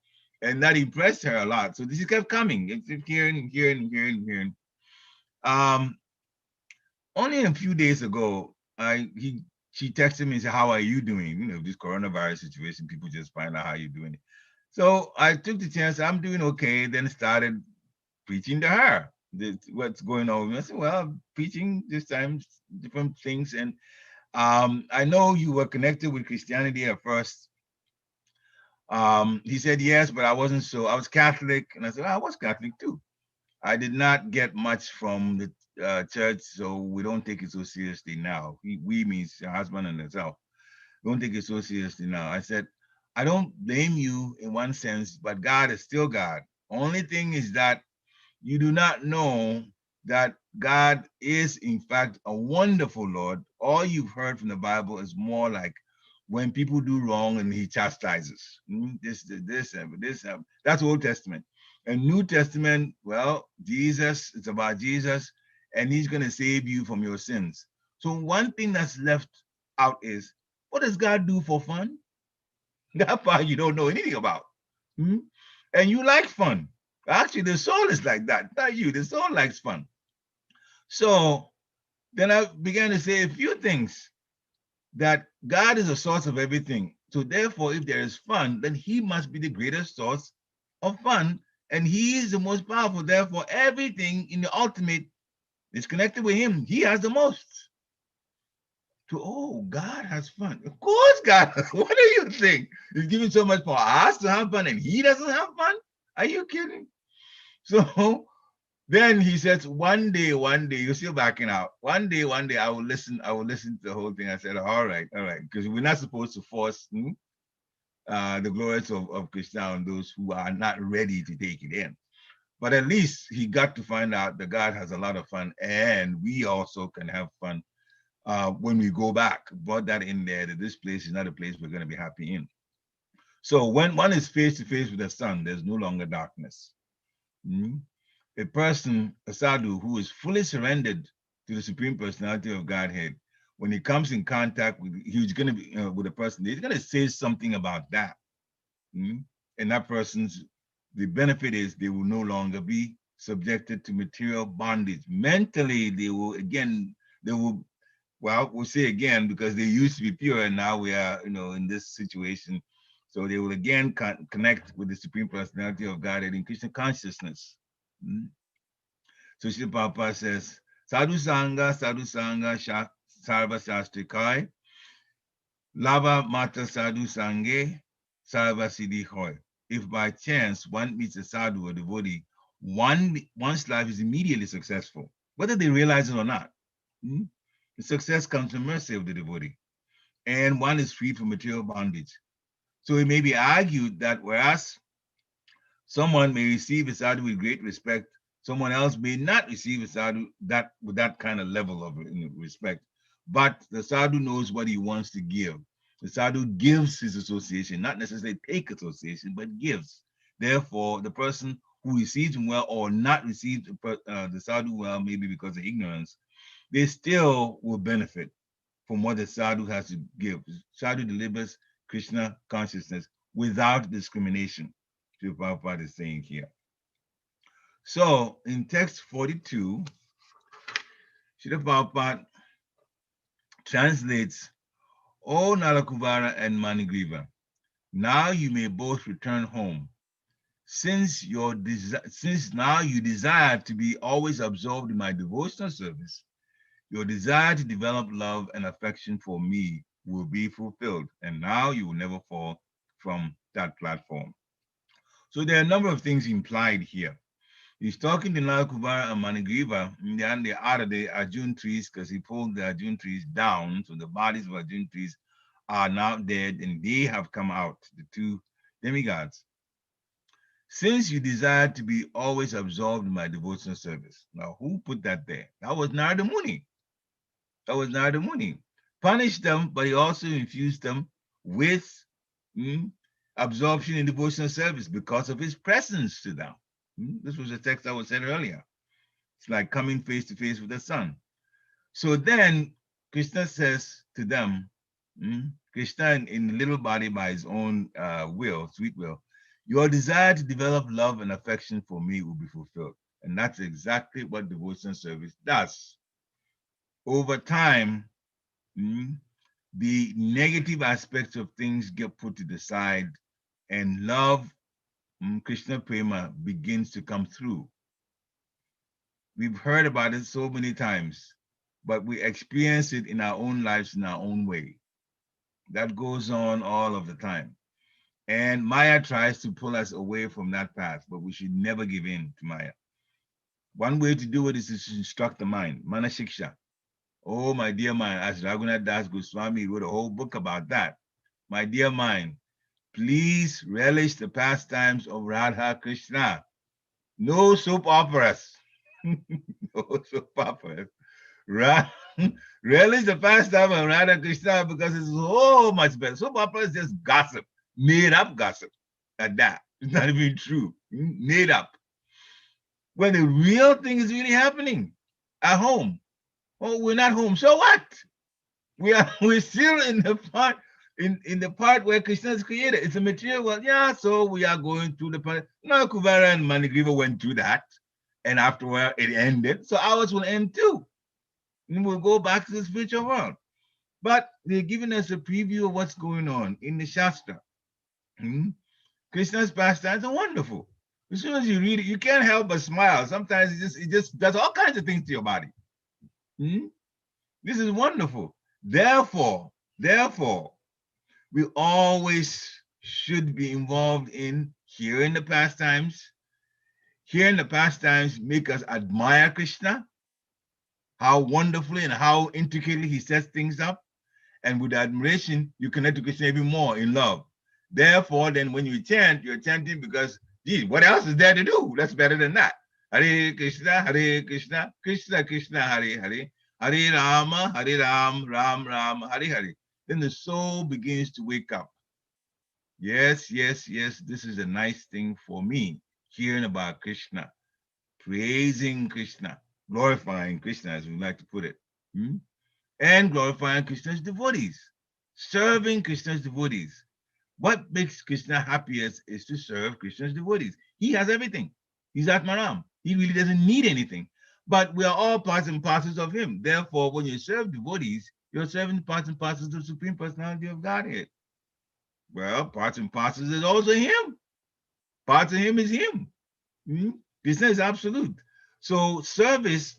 Speaker 2: And that impressed her a lot. So this kept coming. It's hearing. Only a few days ago, she texted me and said, "How are you doing? You know, this coronavirus situation, people just find out how you're doing." So I took the chance, I'm doing okay, then started preaching to her. What's going on? I said, well, preaching this time, different things. And I know you were connected with Christianity at first. He said, yes, but I wasn't so. I was Catholic. And I said, I was Catholic too. I did not get much from the church, so we don't take it so seriously now. We means your husband and herself. Don't take it so seriously now. I said, I don't blame you in one sense, but God is still God. Only thing is that you do not know that God is, in fact, a wonderful Lord. All you've heard from the Bible is more like when people do wrong and he chastises. This, that's Old Testament. And New Testament, well, Jesus, it's about Jesus, and he's going to save you from your sins. So one thing that's left out is, what does God do for fun? That part you don't know anything about. And you like fun. Actually, the soul is like that, not you. The soul likes fun. So then I began to say a few things, that God is the source of everything. So therefore, if there is fun, then he must be the greatest source of fun. And he is the most powerful. Therefore, everything in the ultimate is connected with him. He has the most. God has fun. Of course, God. What do you think? He's giving so much for us to have fun and he doesn't have fun? Are you kidding? So then he says, one day, you're still backing out. One day, I will listen to the whole thing. I said, all right, because we're not supposed to force the glories of Krishna on those who are not ready to take it in. But at least he got to find out that God has a lot of fun, and we also can have fun when we go back. Brought that in there, that this place is not a place we're going to be happy in. So when one is face to face with the sun, there's no longer darkness. A person, a sadhu, who is fully surrendered to the Supreme Personality of Godhead, when he comes in contact with, he's going to be with a person, he's going to say something about that. And that person's, the benefit is they will no longer be subjected to material bondage. Mentally, we'll say again, because they used to be pure and now we are, in this situation. So they will again connect with the Supreme Personality of Godhead in Krishna consciousness. So Srila Prabhupada says, Sadhu Sangha, Sarva Shastrikai, Lava Mata Sadhu Sange, Sarva Siddhi Hoy. If by chance one meets a sadhu or devotee, one's life is immediately successful, whether they realize it or not. The success comes from mercy of the devotee. and one is free from material bondage. So it may be argued that whereas someone may receive a sadhu with great respect, someone else may not receive a sadhu with that kind of level of respect. But the sadhu knows what he wants to give. The sadhu gives his association, not necessarily take association, but gives. Therefore, the person who receives him well or not receives the sadhu well, maybe because of ignorance, they still will benefit from what the sadhu has to give. Sadhu delivers Krishna consciousness without discrimination, Srila Prabhupada is saying here. So in text 42, Srila Prabhupada translates, O Nalakuvara and Manigriva, now you may both return home. Since now you desire to be always absorbed in my devotional service, your desire to develop love and affection for me will be fulfilled, and now you will never fall from that platform. So there are a number of things implied here. He's talking to Nalakuvara and Manigriva, and they are out of the Arjun trees because he pulled the Arjun trees down. So the bodies of Arjun trees are now dead, and they have come out, the two demigods. Since you desire to be always absorbed in my devotional service. Now, who put that there? That was Narada Muni. That was Narada Muni. Punished them, but he also infused them with absorption in devotional service because of his presence to them. This was a text that was said earlier. It's like coming face to face with the sun. So then Krishna says to them, Krishna in the little body by his own will, sweet will, your desire to develop love and affection for me will be fulfilled. And that's exactly what devotional service does. Over time, the negative aspects of things get put to the side, and love, Krishna Prema, begins to come through. We've heard about it so many times, but we experience it in our own lives in our own way. That goes on all of the time. And Maya tries to pull us away from that path, but we should never give in to Maya. One way to do it is to instruct the mind, Manashiksha. Oh, my dear mind, as Raghunath Das Goswami wrote a whole book about that. My dear mind, please relish the pastimes of Radha Krishna. No soap operas. No soap operas. Relish the pastime of Radha Krishna because it's so much better. Soap opera is just gossip, made up gossip at that. It's not even true, made up. When the real thing is really happening at home. Oh, we're not home. So what? We're still in the part in the part where Krishna is created. It's a material world. Yeah, so we are going through the part. No, Kuvara and Manigriva went through that. And afterward it ended. So ours will end too. And we'll go back to the spiritual world. But they're giving us a preview of what's going on in the Shastra. Krishna's pastimes are wonderful. As soon as you read it, you can't help but smile. Sometimes it just does all kinds of things to your body. This is wonderful. Therefore, we always should be involved in hearing the pastimes. Hearing the pastimes make us admire Krishna, how wonderfully and how intricately he sets things up. And with admiration, you connect to Krishna even more in love. Therefore, then when you chant, you're chanting because, gee, what else is there to do? That's better than that. Hare Krishna, Krishna Krishna, Hare Hare. Hare Rama, Hare Ram, Ram Ram, Hare Hare. Then the soul begins to wake up. Yes, this is a nice thing for me, hearing about Krishna, praising Krishna, glorifying Krishna, as we like to put it, and glorifying Krishna's devotees, serving Krishna's devotees. What makes Krishna happiest is to serve Krishna's devotees. He has everything. He's Atmaram. He really doesn't need anything. But we are all parts and parcels of him. Therefore, when you serve devotees, you're serving parts and parcels of the Supreme Personality of Godhead. Well, parts and parcels is also him. Parts of him is him. Krishna is absolute. So service,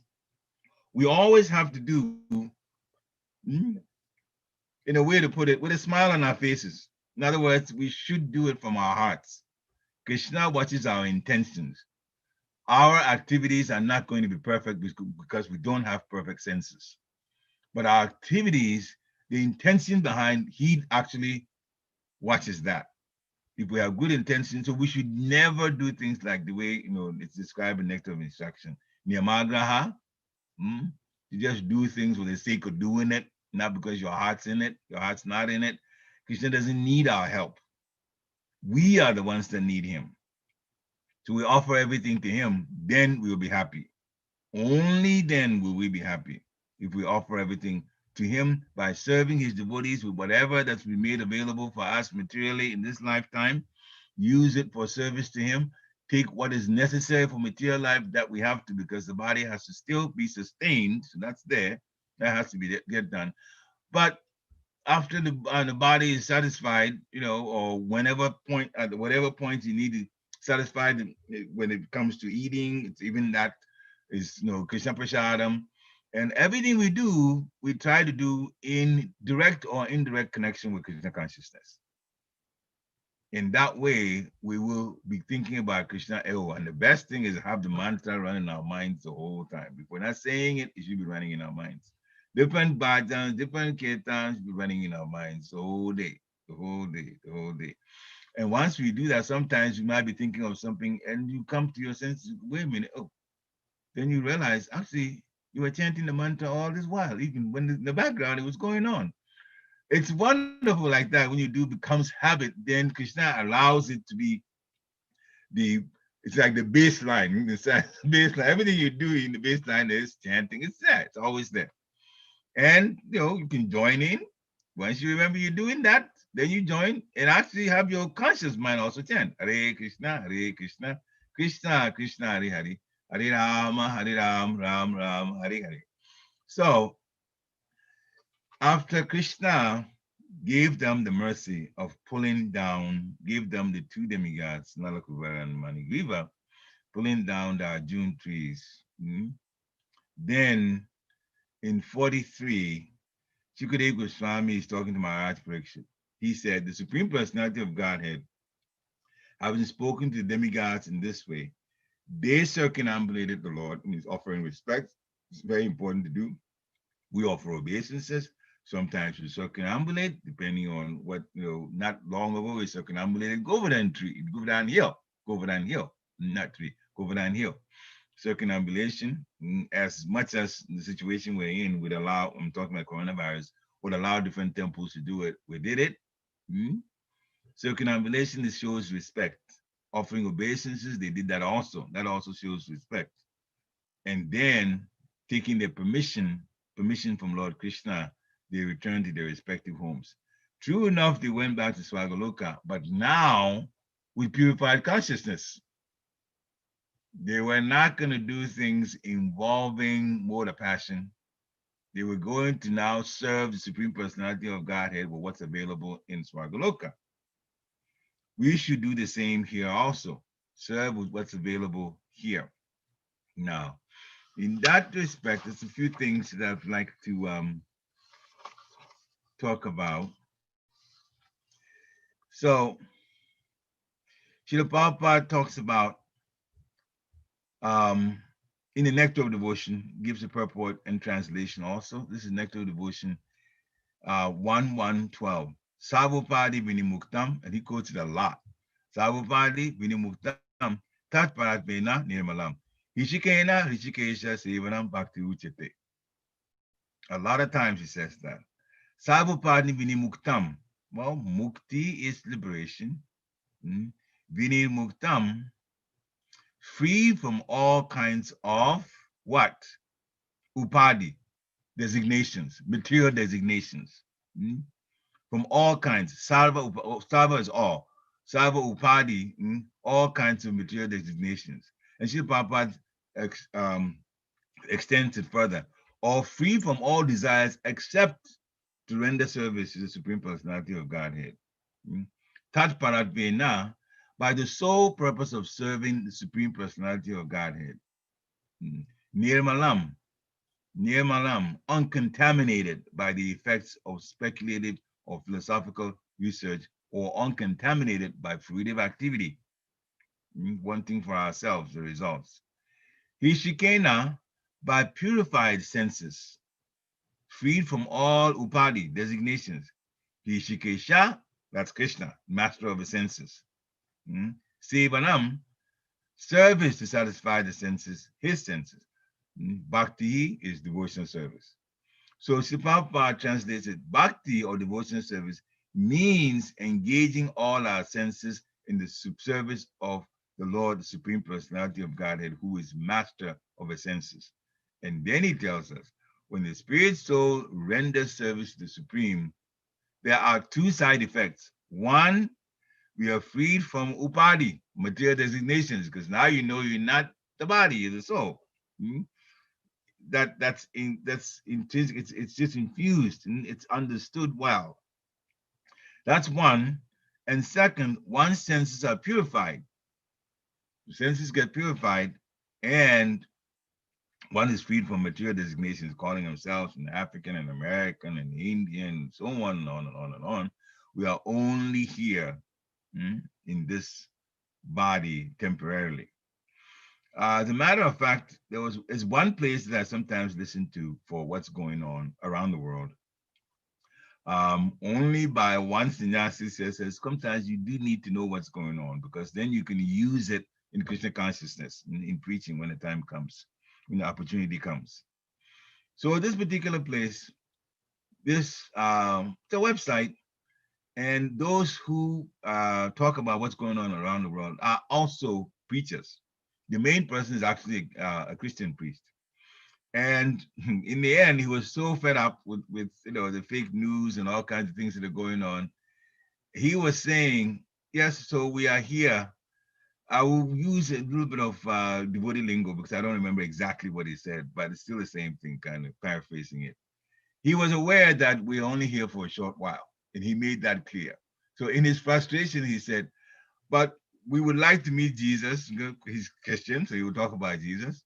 Speaker 2: we always have to do, in a way to put it, with a smile on our faces. In other words, we should do it from our hearts. Krishna watches our intentions. Our activities are not going to be perfect because we don't have perfect senses. But our activities the intention behind, he actually watches that. If we have good intention, so we should never do things like the way, it's described in Nectar of Instruction. Niyamagraha, you just do things for the sake of doing it, not because your heart's in it, your heart's not in it. Krishna doesn't need our help. We are the ones that need him. So we offer everything to him, then we'll be happy. Only then will we be happy, if we offer everything to him by serving his devotees with whatever that's been made available for us materially in this lifetime. Use it for service to him. Take what is necessary for material life that we have to, because the body has to still be sustained. So that's there. That has to be get done. But after the body is satisfied, or whenever point, at whatever point you need to satisfy when it comes to eating, it's even that is, Krishna Prasadam. And everything we do, we try to do in direct or indirect connection with Krishna consciousness. In that way, we will be thinking about Krishna. And the best thing is to have the mantra running in our minds the whole time. If we're not saying it, it should be running in our minds. Different bhajans, different kirtans be running in our minds the whole day, the whole day, the whole day. And once we do that, sometimes you might be thinking of something and you come to your senses, wait a minute, then you realize, actually, you were chanting the mantra all this while, even when in the background it was going on. It's wonderful like that. When you do becomes habit, then Krishna allows it to be it's like the baseline. Baseline. Everything you do in the baseline is chanting. It's there. It's always there. And you can join in. Once you remember you're doing that, then you join and actually have your conscious mind also chant Hare Krishna, Krishna Krishna, Hare Hare, Hare Ram, Ram Ram, Hare Hare. So after Krishna gave them the mercy of pulling down, gave them the two demigods, Nalakuvara and Manigriva, pulling down the Arjun trees. Then in 43, Shukadeva Goswami is talking to Maharaj Parikshit. He said, the Supreme Personality of Godhead, having spoken to the demigods in this way, they circumambulated the Lord and is offering respect. It's very important to do. We offer obeisances. Sometimes we circumambulate, depending on what, not long ago we circumambulated Govardhan tree, Govardhan hill, not tree, Govardhan hill. Circumambulation, as much as the situation we're in would allow, I'm talking about coronavirus, would allow different temples to do it. We did it. Circumambulation shows respect. Offering obeisances, they did that also. That also shows respect. And then taking their permission from Lord Krishna, they returned to their respective homes. True enough, they went back to Swagaloka, but now with purified consciousness. They were not going to do things involving motor passion. They were going to now serve the Supreme Personality of Godhead with what's available in Swagaloka. We should do the same here also, serve with what's available here. Now, in that respect, there's a few things that I'd like to talk about. So, Srila Prabhupada talks about in the Nectar of Devotion, gives a purport and translation also. This is Nectar of Devotion 1:1:12. Savupadi vinimuktam, and he quotes it a lot. Savupadi vinimuktam tat paratmena nirmalam. Hishikena Rishikesha Sevanam Bhakti Uchate. A lot of times he says that. Savupadi vinimuktam. Well, mukti is liberation. Vinimuktam, free from all kinds of what? Upadi, designations, material designations. From all kinds. Sarva is all. Sarva upadi, all kinds of material designations. And Srila Prabhupada extends it further. Or free from all desires except to render service to the Supreme Personality of Godhead. Tat paratvena, by the sole purpose of serving the Supreme Personality of Godhead. Nirmalam, uncontaminated by the effects of speculative or philosophical research, or uncontaminated by fruitive activity, wanting for ourselves the results. Hishikena, by purified senses. freed from all upadi, designations. Hishikesha, that's Krishna, master of the senses. Sevanam, service to satisfy the senses, his senses. Bhakti is devotional service. So Srila translates it, bhakti or devotional service means engaging all our senses in the service of the Lord, the Supreme Personality of Godhead, who is master of the senses. And then he tells us, when the spirit soul renders service to the Supreme, there are two side effects. One, we are freed from upadi, material designations, because now you know you're not the body, you're the soul. That's intrinsic, it's just infused and it's understood well. That's one. And second, one's senses are purified. The senses get purified, and one is freed from material designations, calling themselves an African, an American, an Indian, and so on and on and on and on. We are only here in this body temporarily. As a matter of fact, is one place that I sometimes listen to for what's going on around the world. Only by one sannyasi says sometimes you do need to know what's going on, because then you can use it in Krishna consciousness, in preaching when the time comes, when the opportunity comes. So this particular place, it's a website, and those who talk about what's going on around the world are also preachers. The main person is actually a Christian priest. And in the end, he was so fed up with the fake news and all kinds of things that are going on. He was saying, yes, so we are here. I will use a little bit of devotee lingo because I don't remember exactly what he said, but it's still the same thing, kind of paraphrasing it. He was aware that we're only here for a short while, and he made that clear. So in his frustration, he said, but we would like to meet Jesus. He's Christian, so he would talk about Jesus.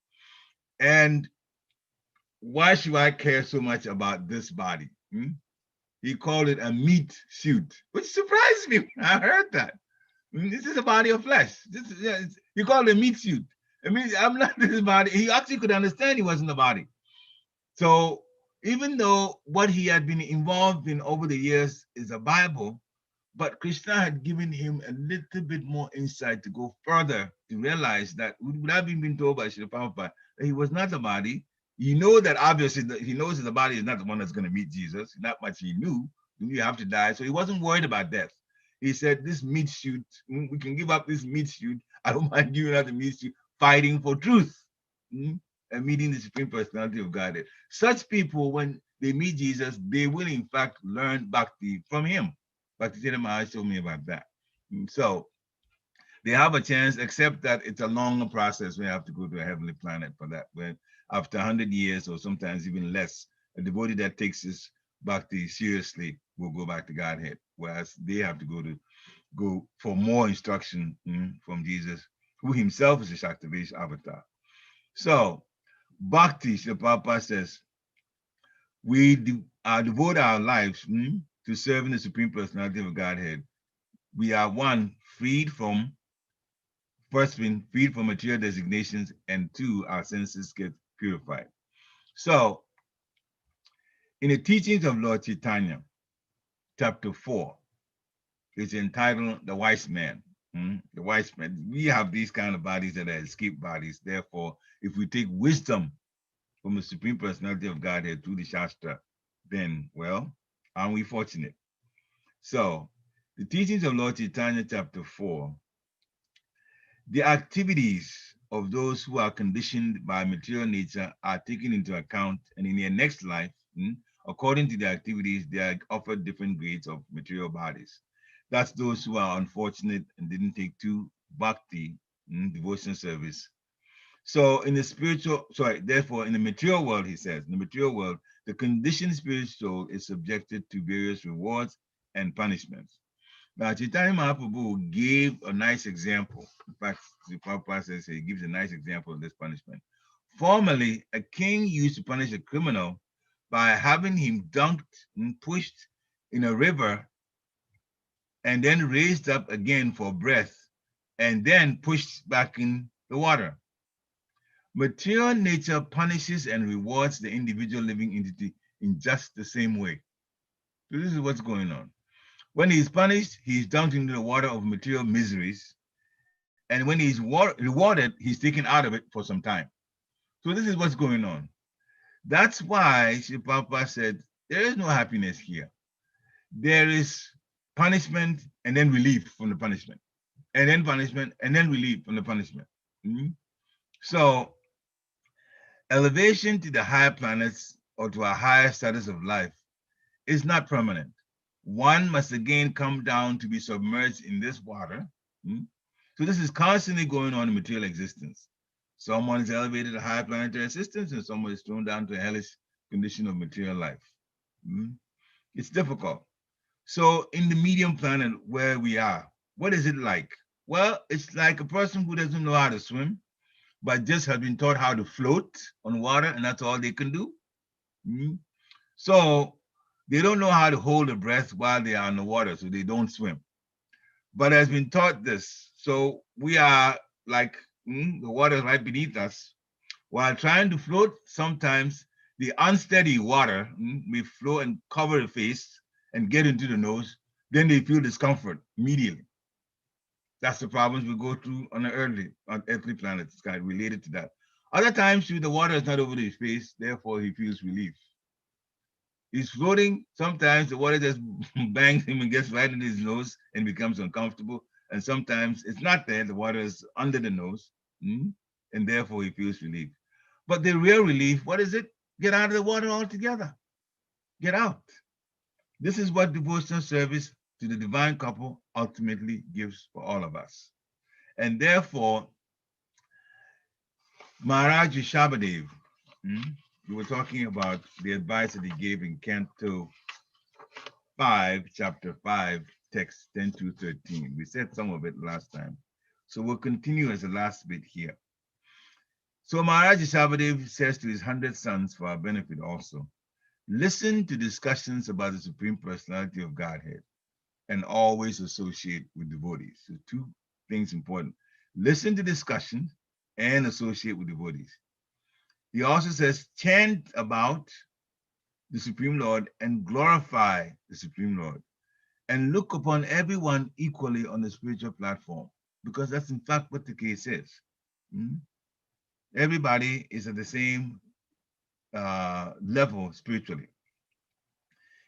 Speaker 2: And why should I care so much about this body? He called it a meat suit, which surprised me. I heard that. This is a body of flesh. You call it a meat suit. I mean, I'm not this body. He actually could understand he wasn't the body. So even though what he had been involved in over the years is a Bible, but Krishna had given him a little bit more insight to go further to realize that without having been told by Srila Prabhupada that he was not the body. You know that obviously he knows that the body is not the one that's going to meet Jesus. Not much he knew. You have to die. So he wasn't worried about death. He said, this meat suit, we can give up this meat suit. I don't mind giving up the meat suit, fighting for truth and meeting the Supreme Personality of Godhead. Such people, when they meet Jesus, they will in fact learn bhakti from him. Bhakti Maharaj told me about that. So they have a chance, except that it's a longer process. We have to go to a heavenly planet for that. When after 100 years or sometimes even less, a devotee that takes his bhakti seriously will go back to Godhead, whereas they have to go for more instruction from Jesus, who himself is a Shaktavesh avatar. So bhakti, Srila Prabhupada says, we devote our lives to serving the Supreme Personality of Godhead. We are one, freed from material designations, and two, our senses get purified. So, in the teachings of Lord Chaitanya, chapter 4, it's entitled The Wise Man. The wise man. We have these kind of bodies that are escape bodies. Therefore, if we take wisdom from the Supreme Personality of Godhead through the Shastra, then, well, aren't we fortunate? So, the teachings of Lord Chaitanya, chapter 4, the activities of those who are conditioned by material nature are taken into account, and in their next life, according to their activities, they are offered different grades of material bodies. That's those who are unfortunate and didn't take to bhakti, devotional service. So in the therefore in the material world, he says, in the material world, the conditioned spiritual soul is subjected to various rewards and punishments. Now, Chaitanya Mahaprabhu gave a nice example. In fact, the Prabhupada says he gives a nice example of this punishment. Formerly, a king used to punish a criminal by having him dunked and pushed in a river and then raised up again for breath and then pushed back in the water. Material nature punishes and rewards the individual living entity in just the same way. So this is what's going on. When he's punished, he's dumped into the water of material miseries. And when he's rewarded, he's taken out of it for some time. So this is what's going on. That's why Shipapa said, there is no happiness here. There is punishment and then relief from the punishment. And then punishment and then relief from the punishment. Mhm. So elevation to the higher planets or to a higher status of life is not permanent. One must again come down to be submerged in this water. Mhm. So this is constantly going on in material existence. Someone is elevated to higher planetary existence and someone is thrown down to a hellish condition of material life. Mhm. It's difficult. So in the medium planet where we are, what is it like? Well, it's like a person who doesn't know how to swim, but just have been taught how to float on water, and that's all they can do. Mhm. So they don't know how to hold a breath while they are on the water, so they don't swim. But has been taught this. So we are like the water is right beneath us. While trying to float, sometimes the unsteady water may flow and cover the face and get into the nose. Then they feel discomfort immediately. That's the problems we go through on earthly planets. It's kind of related to that. Other times, the water is not over his face, therefore he feels relief. He's floating. Sometimes the water just bangs him and gets right in his nose and becomes uncomfortable. And sometimes it's not there. The water is under the nose, and therefore he feels relief. But the real relief, what is it? Get out of the water altogether. Get out. This is what devotional service to the divine couple ultimately gives for all of us. And therefore, Maharaj Shabbadev, we were talking about the advice that he gave in Canto 5, chapter 5, text 10 to 13. We said some of it last time. So we'll continue as the last bit here. So Maharaj Shabbadev says to his 100 sons for our benefit also, listen to discussions about the Supreme Personality of Godhead and always associate with devotees. So two things important. Listen to discussions and associate with devotees. He also says, chant about the Supreme Lord and glorify the Supreme Lord and look upon everyone equally on the spiritual platform, because that's in fact what the case is. Everybody is at the same level spiritually.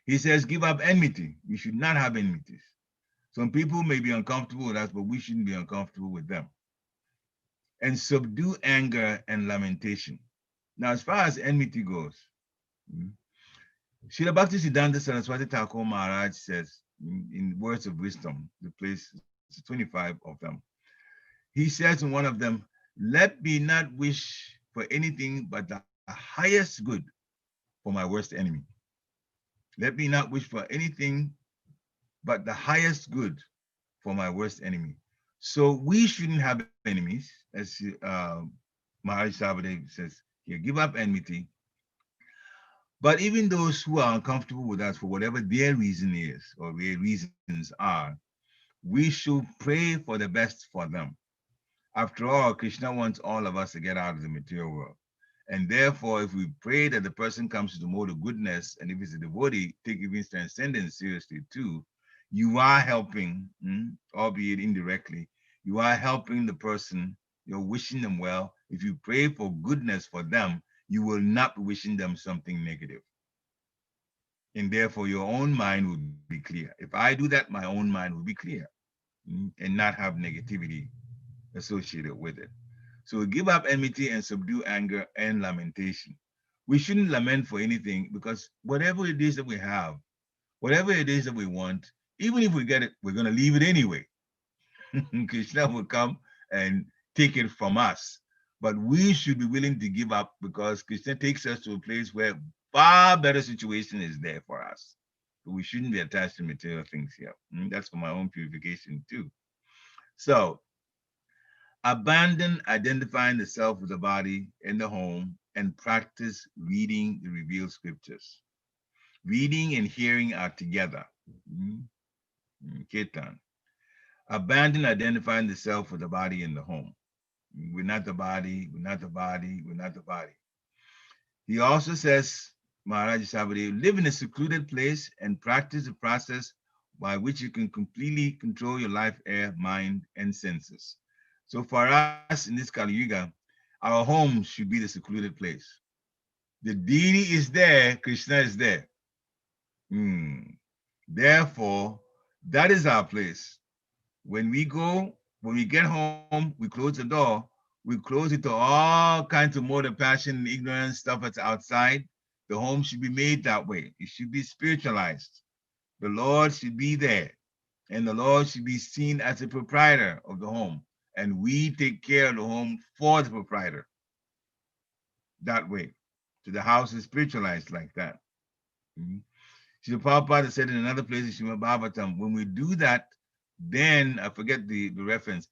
Speaker 2: He says, give up enmity. We should not have enmities. Some people may be uncomfortable with us, but we shouldn't be uncomfortable with them. And subdue anger and lamentation. Now, as far as enmity goes, Srila Bhaktisiddhanta Saraswati Thakur Maharaj says, in Words of Wisdom, the place 25 of them, he says in one of them, let me not wish for anything but the highest good for my worst enemy. Let me not wish for anything but the highest good for my worst enemy. So we shouldn't have enemies, as Maharaj Shabbadev says here, give up enmity. But even those who are uncomfortable with us for whatever their reason is or their reasons are, we should pray for the best for them. After all, Krishna wants all of us to get out of the material world. And therefore, if we pray that the person comes to the mode of goodness, and if it's a devotee, take even transcendence seriously too, you are helping, albeit indirectly, you are helping the person, you're wishing them well. If you pray for goodness for them, you will not be wishing them something negative. And therefore, your own mind will be clear. If I do that, my own mind will be clear and not have negativity associated with it. So give up enmity and subdue anger and lamentation. We shouldn't lament for anything, because whatever it is that we have, whatever it is that we want, even if we get it, we're going to leave it anyway. Krishna will come and take it from us. But we should be willing to give up, because Krishna takes us to a place where far better situation is there for us. So we shouldn't be attached to material things here. That's for my own purification too. So abandon identifying the self with the body and the home and practice reading the revealed scriptures. Reading and hearing are together. Kirtan. Abandon identifying the self with the body and the home. We're not the body, we're not the body, we're not the body. He also says, Maharaj Sabri, live in a secluded place and practice the process by which you can completely control your life, air, mind, and senses. So for us in this Kali Yuga, our home should be the secluded place. The deity is there, Krishna is there. Therefore, that is our place. When we get home, we close the door, we close it to all kinds of motor passion and ignorance stuff that's outside. The home should be made that way. It should be spiritualized. The Lord should be there, and the Lord should be seen as the proprietor of the home. And we take care of the home for the proprietor that way. So the house is spiritualized like that. Srila Prabhupada said in another place in Srimad Bhagavatam, when we do that, then I forget the reference,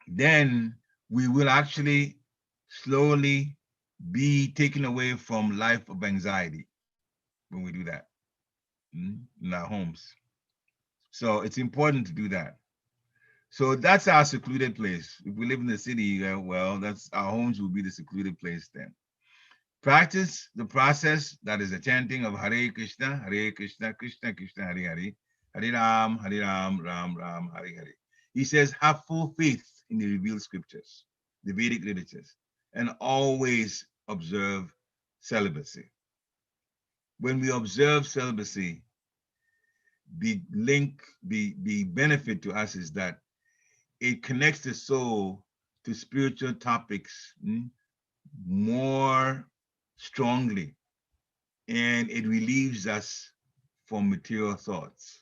Speaker 2: then we will actually slowly be taken away from life of anxiety when we do that in our homes. So it's important to do that. So that's our secluded place. If we live in the city, well, that's our homes will be the secluded place then. Practice the process that is the chanting of Hare Krishna, Krishna Krishna, Hare Hare, Hare Ram, Ram Ram, Hare Hare. He says, have full faith in the revealed scriptures, the Vedic literatures, and always observe celibacy. When we observe celibacy, the benefit to us is that it connects the soul to spiritual topics more strongly, and it relieves us from material thoughts.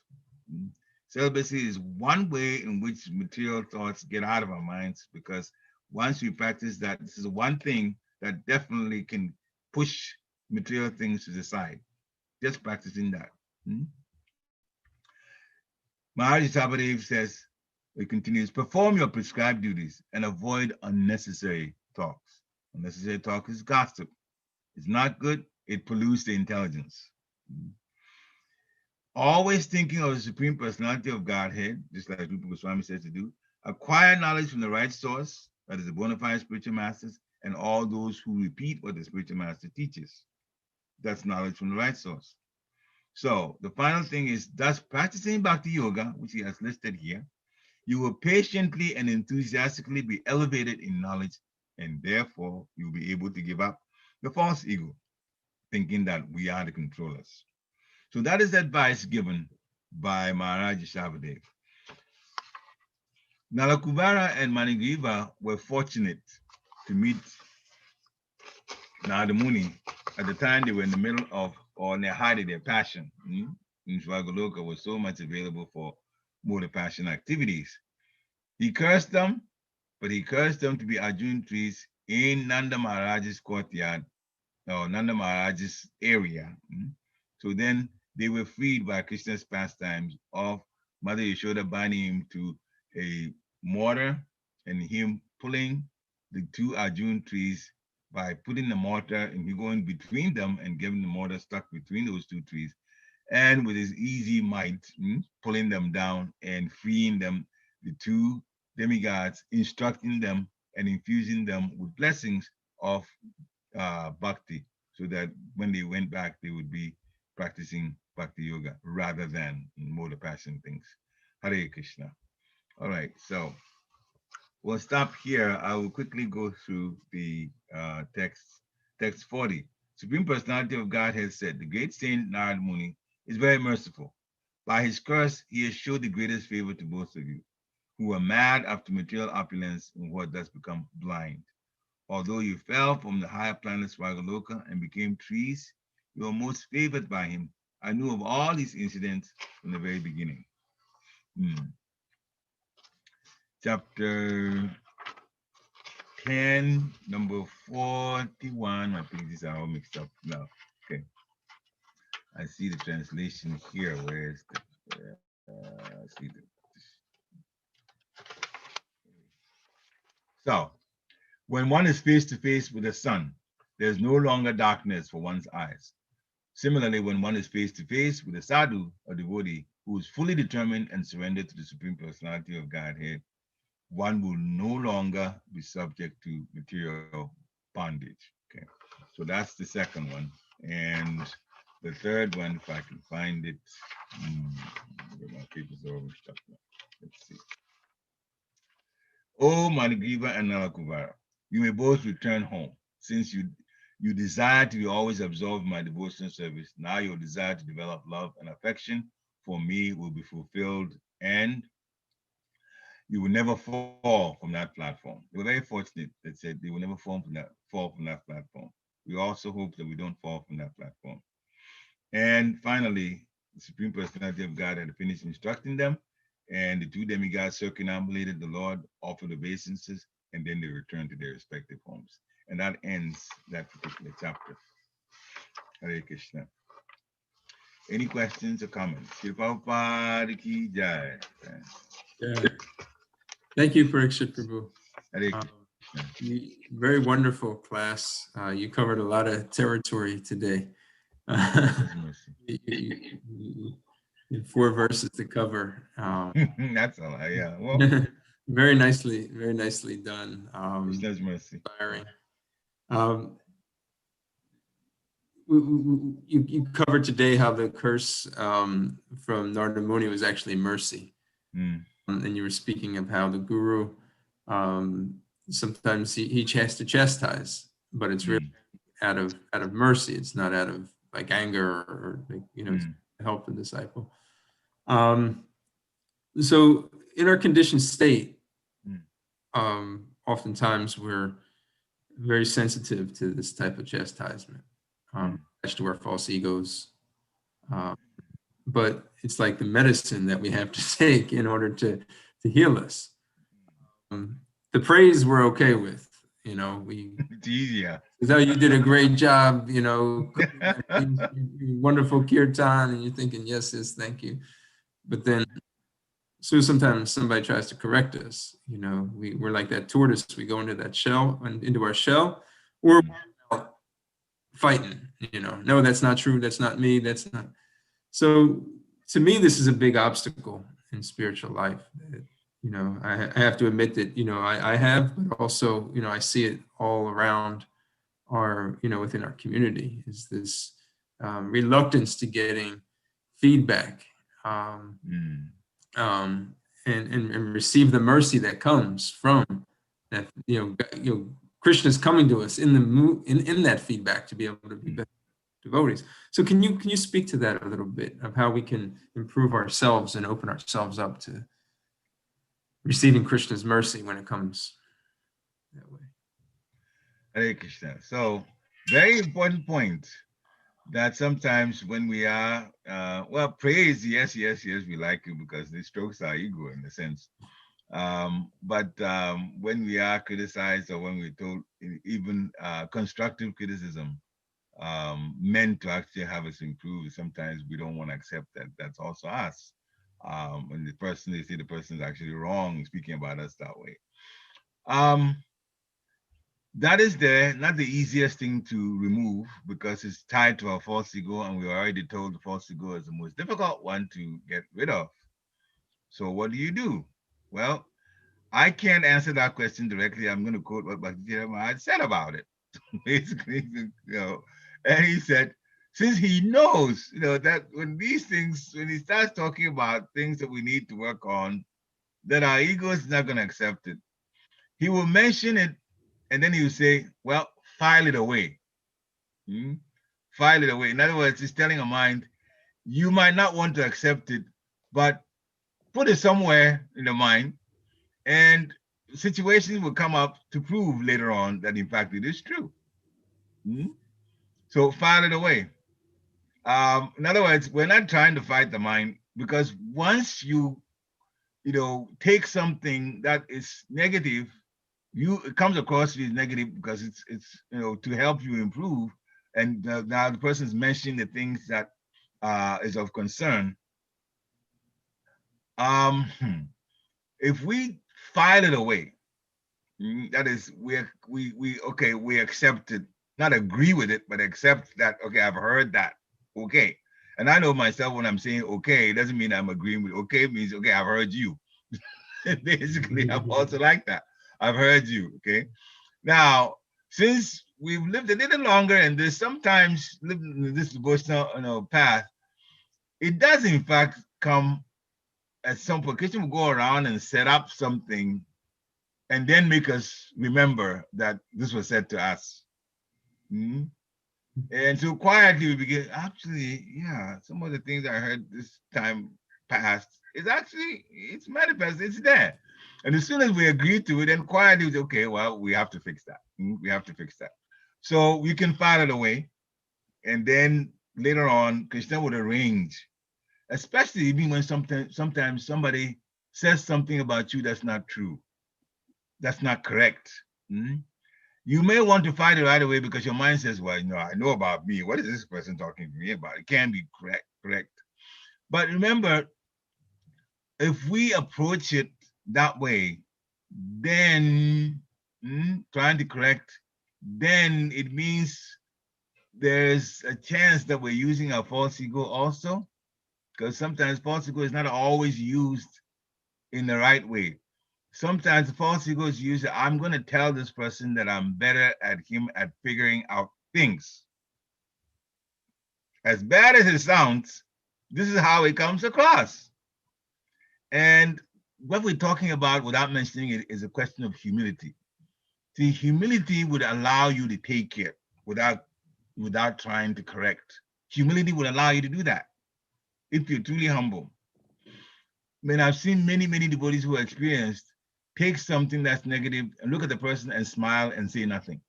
Speaker 2: Celibacy is one way in which material thoughts get out of our minds, because once we practice that, this is one thing that definitely can push material things to the side. Just practicing that. Maharaj Sabadev says, it continues, perform your prescribed duties and avoid unnecessary talks. Unnecessary talk is gossip. It's not good. It pollutes the intelligence. Always thinking of the Supreme Personality of Godhead, just like Rupa Goswami says to do. Acquire knowledge from the right source, that is the bona fide spiritual masters, and all those who repeat what the spiritual master teaches. That's knowledge from the right source. So the final thing is, thus practicing Bhakti Yoga, which he has listed here, you will patiently and enthusiastically be elevated in knowledge, and therefore you will be able to give up the false ego, thinking that we are the controllers. So that is the advice given by Maharaj Shabbadev. Nalakubara and Manigriva were fortunate to meet Narada Muni at the time they were in the middle of, or in the height of their passion. Swagaloka was so much available for more passion activities. He cursed them, but he cursed them to be Arjun trees in Nanda Maharaj's courtyard, or Nanda Maharaj's area. So then they were freed by Krishna's pastimes of Mother Yashoda binding him to a mortar and him pulling the two Arjun trees by putting the mortar and going between them and getting the mortar stuck between those two trees, and with his easy might, pulling them down and freeing them, the two demigods, instructing them and infusing them with blessings of bhakti, so that when they went back, they would be practicing bhakti yoga rather than more the passion things. Hare Krishna. All right, so we'll stop here. I will quickly go through the text. Text 40. Supreme Personality of God has said, the great saint Narad Muni is very merciful. By his curse, he has showed the greatest favor to both of you, who are mad after material opulence and who have thus become blind. Although you fell from the higher planets Svagaloka and became trees, you are most favored by him. I knew of all these incidents from the very beginning. Chapter 10, number 41. My pages are all mixed up now. Okay. I see the translation here. Where is the, So, when one is face to face with the sun, there's no longer darkness for one's eyes. Similarly, when one is face to face with a sadhu or devotee who is fully determined and surrendered to the Supreme Personality of Godhead, one will no longer be subject to material bondage. Okay, so that's the second one. And the third one, if I can find it, my papers are almost stuck now. Let's see. Oh, Manigriva and Nalakuvara, you may both return home, since you desire to be always absorbed in my devotional service. Now your desire to develop love and affection for me will be fulfilled, and you will never fall from that platform. They were very fortunate that said they will never fall from that platform. We also hope that we don't fall from that platform. And finally, the Supreme Personality of God had finished instructing them, and the two demigods circumambulated the Lord, offered obeisances, and then they returned to their respective homes. And that ends that particular chapter. Hare Krishna. Any questions or comments? Shri Prabhupada ki jai.
Speaker 1: Yeah. Thank you, Parikshit Prabhu.
Speaker 2: Hare Krishna.
Speaker 1: Very wonderful class. You covered a lot of territory today.
Speaker 2: That's mercy.
Speaker 1: In 4 verses to cover.
Speaker 2: That's all. Yeah. Well,
Speaker 1: very nicely done.
Speaker 2: Krishna's mercy.
Speaker 1: Inspiring. You covered today how the curse from Narada Muni was actually mercy. And you were speaking of how the guru sometimes he has to chastise, but it's really out of mercy. It's not out of like anger or to help the disciple. So in our conditioned state, oftentimes we're very sensitive to this type of chastisement, attached to our false egos. But it's like the medicine that we have to take in order to heal us. The praise we're okay with,
Speaker 2: it's easier.
Speaker 1: So you did a great job, wonderful kirtan, and you're thinking, yes, thank you. But then, so sometimes somebody tries to correct us, we're like that tortoise. We go into that shell, into our shell, or fighting, no, that's not true. That's not me. That's not. So to me, this is a big obstacle in spiritual life. I have to admit that, I have, but also, I see it all around our, within our community, is this reluctance to getting feedback and receive the mercy that comes from that, Krishna's coming to us in that feedback to be able to be better devotees. So can you speak to that a little bit, of how we can improve ourselves and open ourselves up to receiving Krishna's mercy when it comes that way?
Speaker 2: Hare Krishna. So very important point, that sometimes when we are, praise, yes, we like it because it strokes our ego in a sense. But when we are criticized, or when we're told even constructive criticism meant to actually have us improve, sometimes we don't want to accept that. That's also us. When they say the person is actually wrong speaking about us that way. That is not the easiest thing to remove, because it's tied to our false ego, and we already told the false ego is the most difficult one to get rid of. So what do you do? Well, I can't answer that question directly. I'm going to quote what Bhakti Maharaj said about it. Basically, and he said, since he knows, that when he starts talking about things that we need to work on, that our ego is not going to accept it. He will mention it, and then he will say, well, file it away. File it away. In other words, he's telling a mind, you might not want to accept it, but put it somewhere in the mind, and situations will come up to prove later on that in fact it is true. So file it away. In other words, we're not trying to fight the mind, because once you take something that is negative, it comes across as negative because it's to help you improve, and now the person is mentioning the things that is of concern. If we file it away, that is, we accept it, not agree with it, but accept that, okay, I've heard that, okay. And I know myself, when I'm saying okay, it doesn't mean I'm agreeing with okay. It means, okay, I've heard you. Basically, I'm also like that. I've heard you, okay? Now, since we've lived a little longer and there's sometimes living in this devotional path, it does in fact come at some point. Krishna will go around and set up something and then make us remember that this was said to us. Hmm? And so quietly we begin, actually, yeah, some of the things I heard this time past is actually, it's manifest, it's there. And as soon as we agree to it, then quietly we say, okay, well, we have to fix that. We have to fix that. So we can file it away. And then later on, Krishna would arrange, especially even when sometimes somebody says something about you that's not true, that's not correct. You may want to fight it right away because your mind says, well, I know about me. What is this person talking to me about? It can't be correct. But remember, if we approach it that way, then trying to correct, then it means there's a chance that we're using our false ego also, because sometimes false ego is not always used in the right way. Sometimes the false ego is used, I'm going to tell this person that I'm better at him at figuring out things. As bad as it sounds, this is how it comes across. And what we're talking about, without mentioning it, is a question of humility. See, humility would allow you to take it without trying to correct. Humility would allow you to do that if you're truly humble. I mean, I've seen many, many devotees who are experienced take something that's negative and look at the person and smile and say nothing.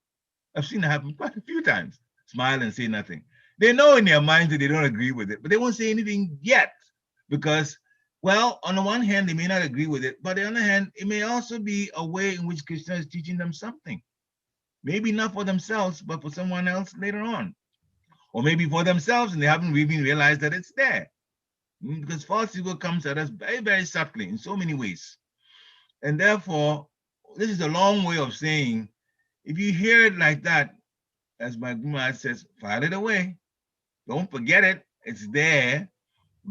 Speaker 2: I've seen it happen quite a few times. Smile and say nothing. They know in their minds that they don't agree with it, but they won't say anything yet because, well, on the one hand, they may not agree with it, but on the other hand, it may also be a way in which Krishna is teaching them something. Maybe not for themselves, but for someone else later on. Or maybe for themselves and they haven't even realized that it's there. Because false ego comes at us very, very subtly in so many ways. And therefore, this is a long way of saying, if you hear it like that, as my Guru says, file it away. Don't forget it. It's there.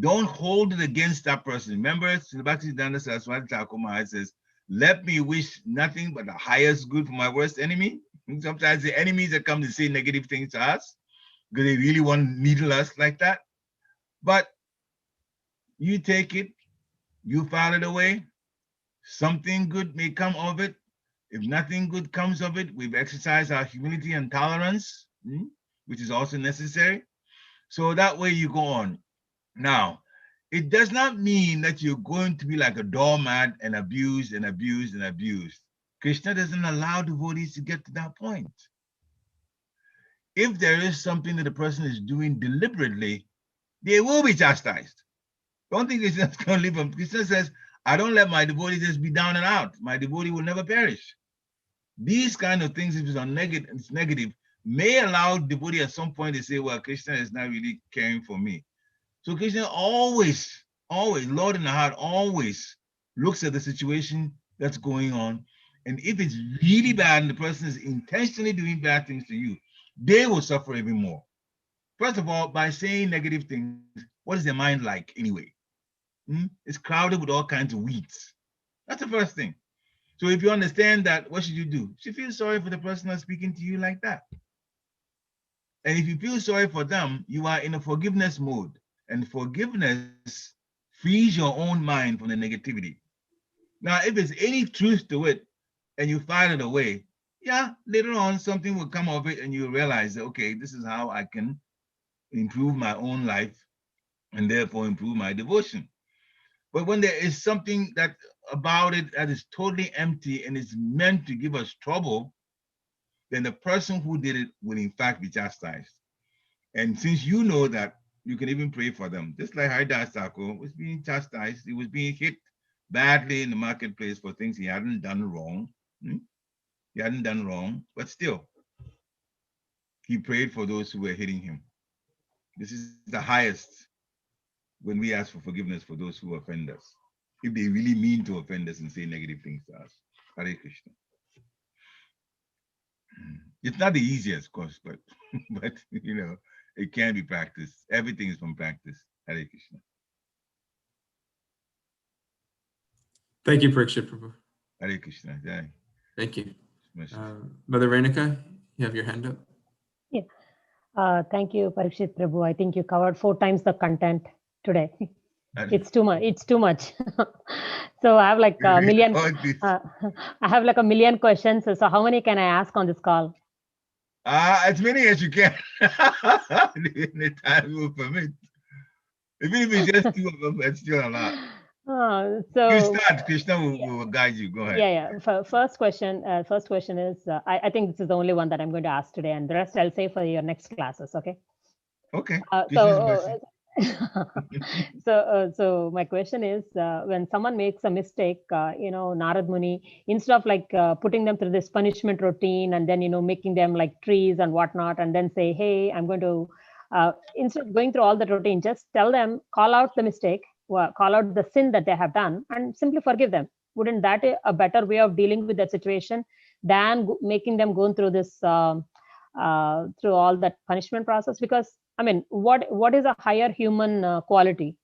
Speaker 2: Don't hold it against that person. Remember, Bhaktisiddhanta Saraswati Thakur Maharaj says, let me wish nothing but the highest good for my worst enemy. And sometimes the enemies that come to say negative things to us, because they really want to needle us like that. But you take it, you file it away, something good may come of it. If nothing good comes of it, we've exercised our humility and tolerance, which is also necessary. So that way you go on. Now, it does not mean that you're going to be like a doormat and abused and abused and abused. Krishna doesn't allow devotees to get to that point. If there is something that a person is doing deliberately, they will be chastised. Don't think Krishna's going to leave them. Krishna says, I don't let my devotees just be down and out. My devotee will never perish. These kind of things, if it's negative, may allow devotee at some point to say, well, Krishna is not really caring for me. So Krishna always, Lord in the heart, always looks at the situation that's going on. And if it's really bad and the person is intentionally doing bad things to you, they will suffer even more. First of all, by saying negative things, what is their mind like anyway? It's crowded with all kinds of weeds. That's the first thing. So if you understand that, what should you do? You should feel sorry for the person that's speaking to you like that. And if you feel sorry for them, you are in a forgiveness mode. And forgiveness frees your own mind from the negativity. Now, if there's any truth to it and you file it away, yeah, later on something will come of it and you realize that, okay, this is how I can improve my own life and therefore improve my devotion. But when there is something that about it that is totally empty and is meant to give us trouble, then the person who did it will in fact be chastised. And since you know that, you can even pray for them. Just like Haridas Thakur was being chastised, he was being hit badly in the marketplace for things he hadn't done wrong. He hadn't done wrong, but still, he prayed for those who were hitting him. This is the highest when we ask for forgiveness for those who offend us, if they really mean to offend us and say negative things to us. Hare Krishna. It's not the easiest, of course, but it can be practiced. Everything is from practice. Hare Krishna.
Speaker 1: Thank you, Parikshit Prabhu.
Speaker 2: Hare Krishna. Jai.
Speaker 1: Thank you.
Speaker 2: Mercy.
Speaker 1: Mother Renika, You have your hand up.
Speaker 7: Thank you, Parikshit Prabhu. I think you covered 4 times the content today.
Speaker 2: And
Speaker 7: It's too much. It's too much. So I have like a
Speaker 2: we
Speaker 7: million.
Speaker 2: call this,
Speaker 7: I have like a million questions. So how many can I ask on this call?
Speaker 2: as many as you can. The time will permit. Even if it's just 2 of them, it's still a lot. You
Speaker 7: So
Speaker 2: start, Krishna will guide you. Go ahead.
Speaker 7: yeah. First question. First question is. I think this is the only one that I'm going to ask today, and the rest I'll say for your next classes. Okay.
Speaker 2: Okay.
Speaker 7: Uh,
Speaker 2: Krishna's
Speaker 7: so,
Speaker 2: mercy.
Speaker 7: so my question is, when someone makes a mistake, Narad Muni, instead of like putting them through this punishment routine and then making them like trees and whatnot, and then say, hey, I'm going to, instead of going through all the routine, just tell them, call out the mistake, call out the sin that they have done, and simply forgive them. Wouldn't that a better way of dealing with that situation than making them go through this? Through all that punishment process, because I mean, what is a higher human quality?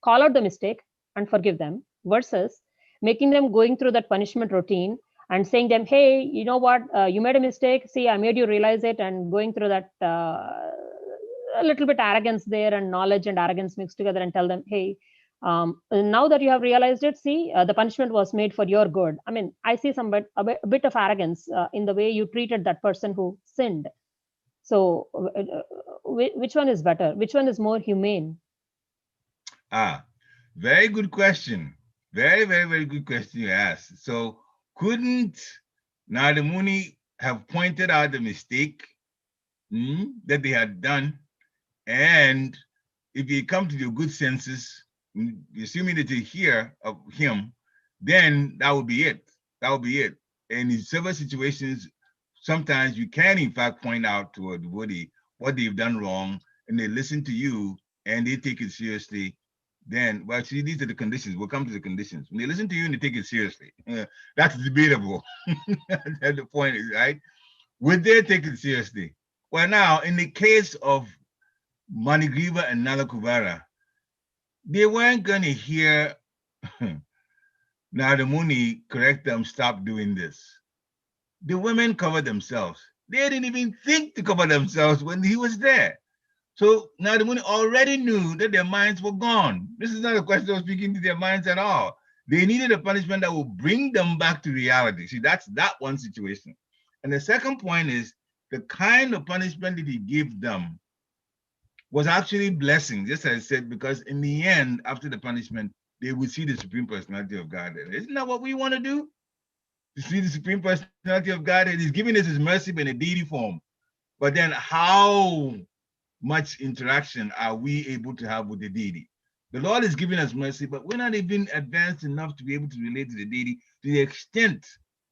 Speaker 7: Call out the mistake and forgive them versus making them going through that punishment routine and saying them, hey, you know what, you made a mistake, see, I made you realize it, and going through that a little bit arrogance there, and knowledge and arrogance mixed together, and tell them, hey, now that you have realized it, see, the punishment was made for your good. I mean, I see a bit of arrogance in the way you treated that person who sinned. So which one is better? Which one is more humane?
Speaker 2: Very good question. Very, very, very good question you asked. So couldn't Narada Muni have pointed out the mistake that they had done? And if you come to your good senses, assuming that you hear of him, then that would be it. That would be it. And in several situations, sometimes you can in fact point out to a devotee what they've done wrong, and they listen to you and they take it seriously. Then, well, see, these are the conditions. We'll come to the conditions. When they listen to you and they take it seriously, that's debatable. That's the point, right? Would they take it seriously? Well, now, in the case of Manigriva and Nalakuvara, they weren't going to hear Narada Muni correct them, stop doing this. The women covered themselves. They didn't even think to cover themselves when he was there. So Narada Muni already knew that their minds were gone. This is not a question of speaking to their minds at all. They needed a punishment that will bring them back to reality. See, that's that one situation. And the second point is the kind of punishment that he gave them was actually blessing, just as I said, because in the end, after the punishment, they would see the Supreme Personality of God. Isn't that what we want to do? To see the Supreme Personality of God, and he's giving us his mercy in a deity form. But then how much interaction are we able to have with the deity? The Lord is giving us mercy, but we're not even advanced enough to be able to relate to the deity to the extent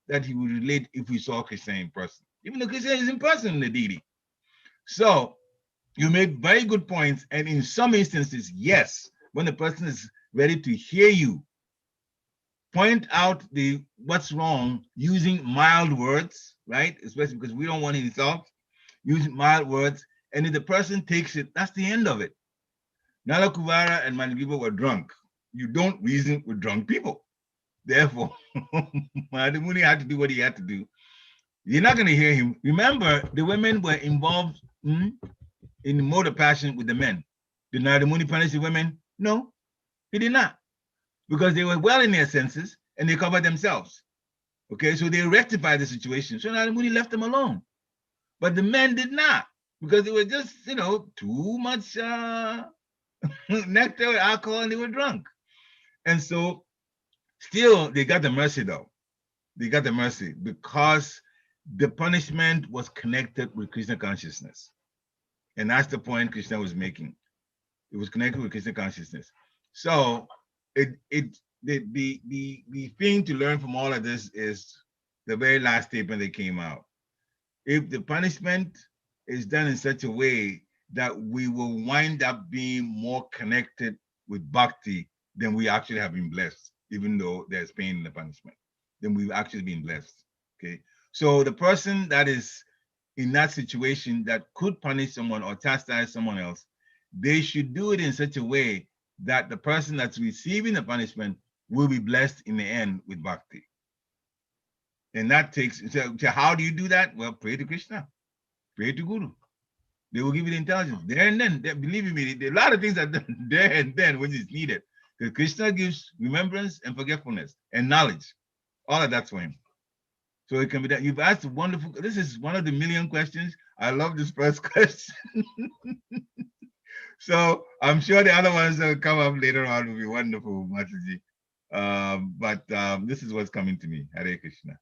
Speaker 2: that he would relate if we saw Krishna in person. Even though Krishna is in person in the deity. So you make very good points. And in some instances, yes, when the person is ready to hear you, point out what's wrong using mild words, right? Especially because we don't want to insult. Use mild words. And if the person takes it, that's the end of it. Nalakuvara and Manigriva were drunk. You don't reason with drunk people. Therefore, Narada Muni had to do what he had to do. You're not going to hear him. Remember, the women were involved in the mode of passion with the men. Did Narada Muni punish the women? No, he did not. Because they were well in their senses and they covered themselves. Okay, so they rectified the situation. So Narada Muni left them alone. But the men did not, because they were just, too much nectar, alcohol, and they were drunk. And so still, they got the mercy though. They got the mercy because the punishment was connected with Krishna consciousness. And that's the point Krishna was making. It was connected with Krishna consciousness. So the thing to learn from all of this is the very last statement that came out. If the punishment is done in such a way that we will wind up being more connected with bhakti, then we actually have been blessed, even though there's pain in the punishment. Then we've actually been blessed. Okay. So the person that is in that situation that could punish someone or chastise someone else, they should do it in such a way that the person that's receiving the punishment will be blessed in the end with bhakti. And that takes, so how do you do that? Well, pray to Krishna, pray to Guru. They will give you the intelligence. There and then, believe me, there are a lot of things that done there and then when it's needed. Because Krishna gives remembrance and forgetfulness and knowledge. All of that's for him. So it can be that. You've asked a wonderful, this is one of the million questions. I love this first question. So I'm sure the other ones that will come up later on will be wonderful, Mataji. But this is what's coming to me. Hare Krishna.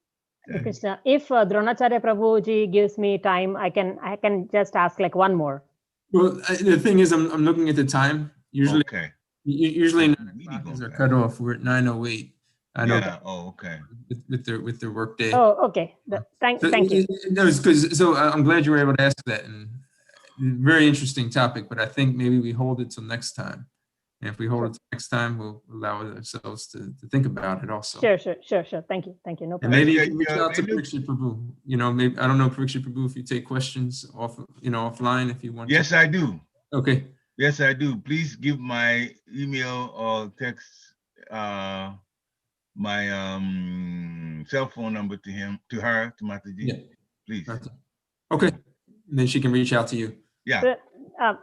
Speaker 7: Hare Krishna. If Dronacharya Prabhuji gives me time, I can just ask like one more.
Speaker 1: Well, the thing is, I'm looking at the time. Usually,
Speaker 2: Okay.
Speaker 1: usually
Speaker 2: Oh,
Speaker 1: 9
Speaker 2: really
Speaker 1: o'clock is
Speaker 2: going
Speaker 1: our
Speaker 2: fast.
Speaker 1: cutoff. We're at 9:08. I know
Speaker 2: Yeah. Oh, okay.
Speaker 1: with their work day.
Speaker 7: Oh, okay. Thank you.
Speaker 1: No, it's because I'm glad you were able to ask that, and very interesting topic. But I think maybe we hold it till next time. And if we hold it till next time, we'll allow ourselves to think about it also.
Speaker 7: Sure. Thank you. No
Speaker 1: And
Speaker 7: problem.
Speaker 1: maybe
Speaker 2: Yeah,
Speaker 1: you can reach out to Parikshit Prabhu. You know, maybe I don't know Parikshit Prabhu if you take questions offline if you want.
Speaker 2: Yes, I do.
Speaker 1: Okay.
Speaker 2: Yes, I do. Please give my email or text my cell phone number to her, to Mataji.
Speaker 1: Yeah.
Speaker 2: Please.
Speaker 1: Okay. And then she can reach out to you.
Speaker 2: Yeah.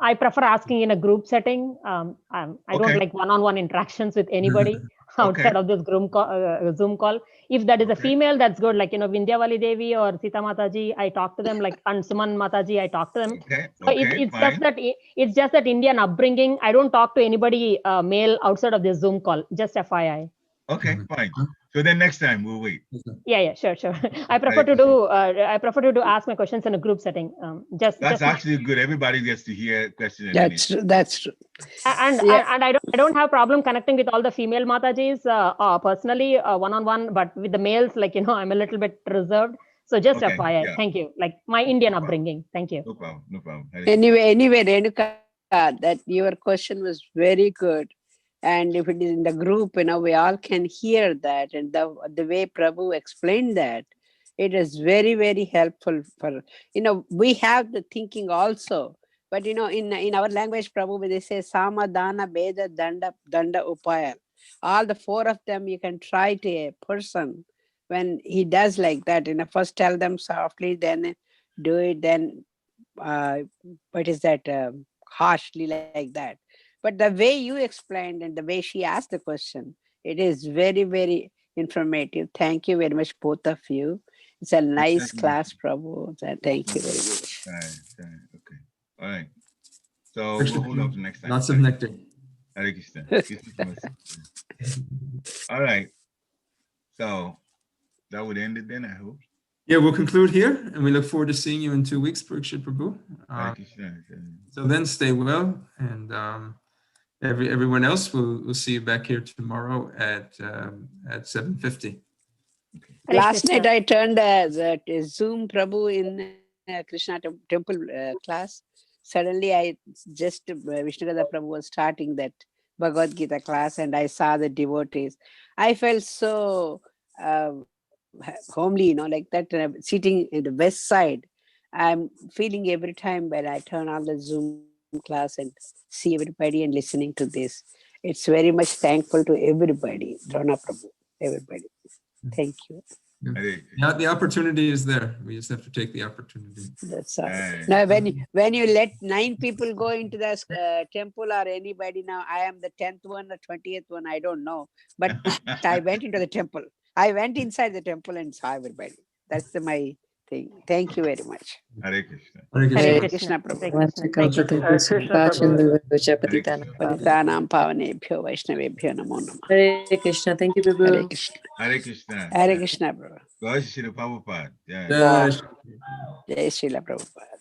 Speaker 7: I prefer asking in a group setting. I don't like one-on-one interactions with anybody outside of this Zoom call. If that is a female, that's good. Like, Vindyavali Devi or Sita Mataji, I talk to them. Like, and Suman Mataji, I talk to them. So it's just that Indian upbringing. I don't talk to anybody male outside of this Zoom call. Just FYI.
Speaker 2: Okay, fine. So then next time we'll wait.
Speaker 7: Yeah, sure. I prefer to do ask my questions in a group setting. That's
Speaker 2: actually good. Everybody gets to hear questions.
Speaker 5: That's true.
Speaker 7: And I don't have problem connecting with all the female Matajis personally one-on-one, but with the males, like, I'm a little bit reserved. So just FYI.
Speaker 2: Yeah.
Speaker 7: Thank you. Like my Indian upbringing. Thank you.
Speaker 2: No problem.
Speaker 5: Anyway, Renuka, that your question was very good. And if it is in the group, we all can hear that. And the way Prabhu explained that, it is very, very helpful for, we have the thinking also. But, in our language, Prabhu, they say Sama, Dana, Beda, Danda, Upaya. All the four of them, you can try to a person when he does like that. First tell them softly, then do it, then, what is that, harshly like that. But the way you explained and the way she asked the question, it is very, very informative. Thank you very much, both of you. It's a nice class, Prabhu. Thank you very much.
Speaker 2: Okay. All right. So we'll hold up next time.
Speaker 1: Lots of nectar.
Speaker 2: Hare Krishna. All right. So that would end it then, I hope.
Speaker 1: Yeah, we'll conclude here, and we look forward to seeing you in 2 weeks, Parikshit Prabhu.
Speaker 2: Hare Krishna.
Speaker 1: So then, stay well, and everyone else, we'll see you back here tomorrow at 7:50.
Speaker 5: Last night I turned the Zoom Prabhu in Krishna temple class. Suddenly I just Vishnugada Prabhu was starting that Bhagavad Gita class, and I saw the devotees. I felt so homely, like that, sitting in the west side. I'm feeling every time when I turn on the Zoom class and see everybody and listening to this. It's very much thankful to everybody, Drona Prabhu, everybody. Thank you.
Speaker 1: Yeah, the opportunity is there. We just have to take the opportunity.
Speaker 5: That's all. Now, when you let 9 people go into the temple or anybody, now I am the 10th one or 20th one, I don't know. But I went into the temple. I went inside the temple and saw everybody. That's my thing. Thank you very much.
Speaker 2: Hare Krishna.
Speaker 5: Hare Krishna Prabhu. Patitanam pavanebhyo Vaishnavebhyo namo namah.
Speaker 8: Hare Krishna. Thank you, Prabhu.
Speaker 5: Hare Krishna.
Speaker 2: Hare Krishna.
Speaker 5: Hare Krishna, Prabhu.
Speaker 2: Jai Shri Prabhupada.
Speaker 5: Jai Srila Prabhupada.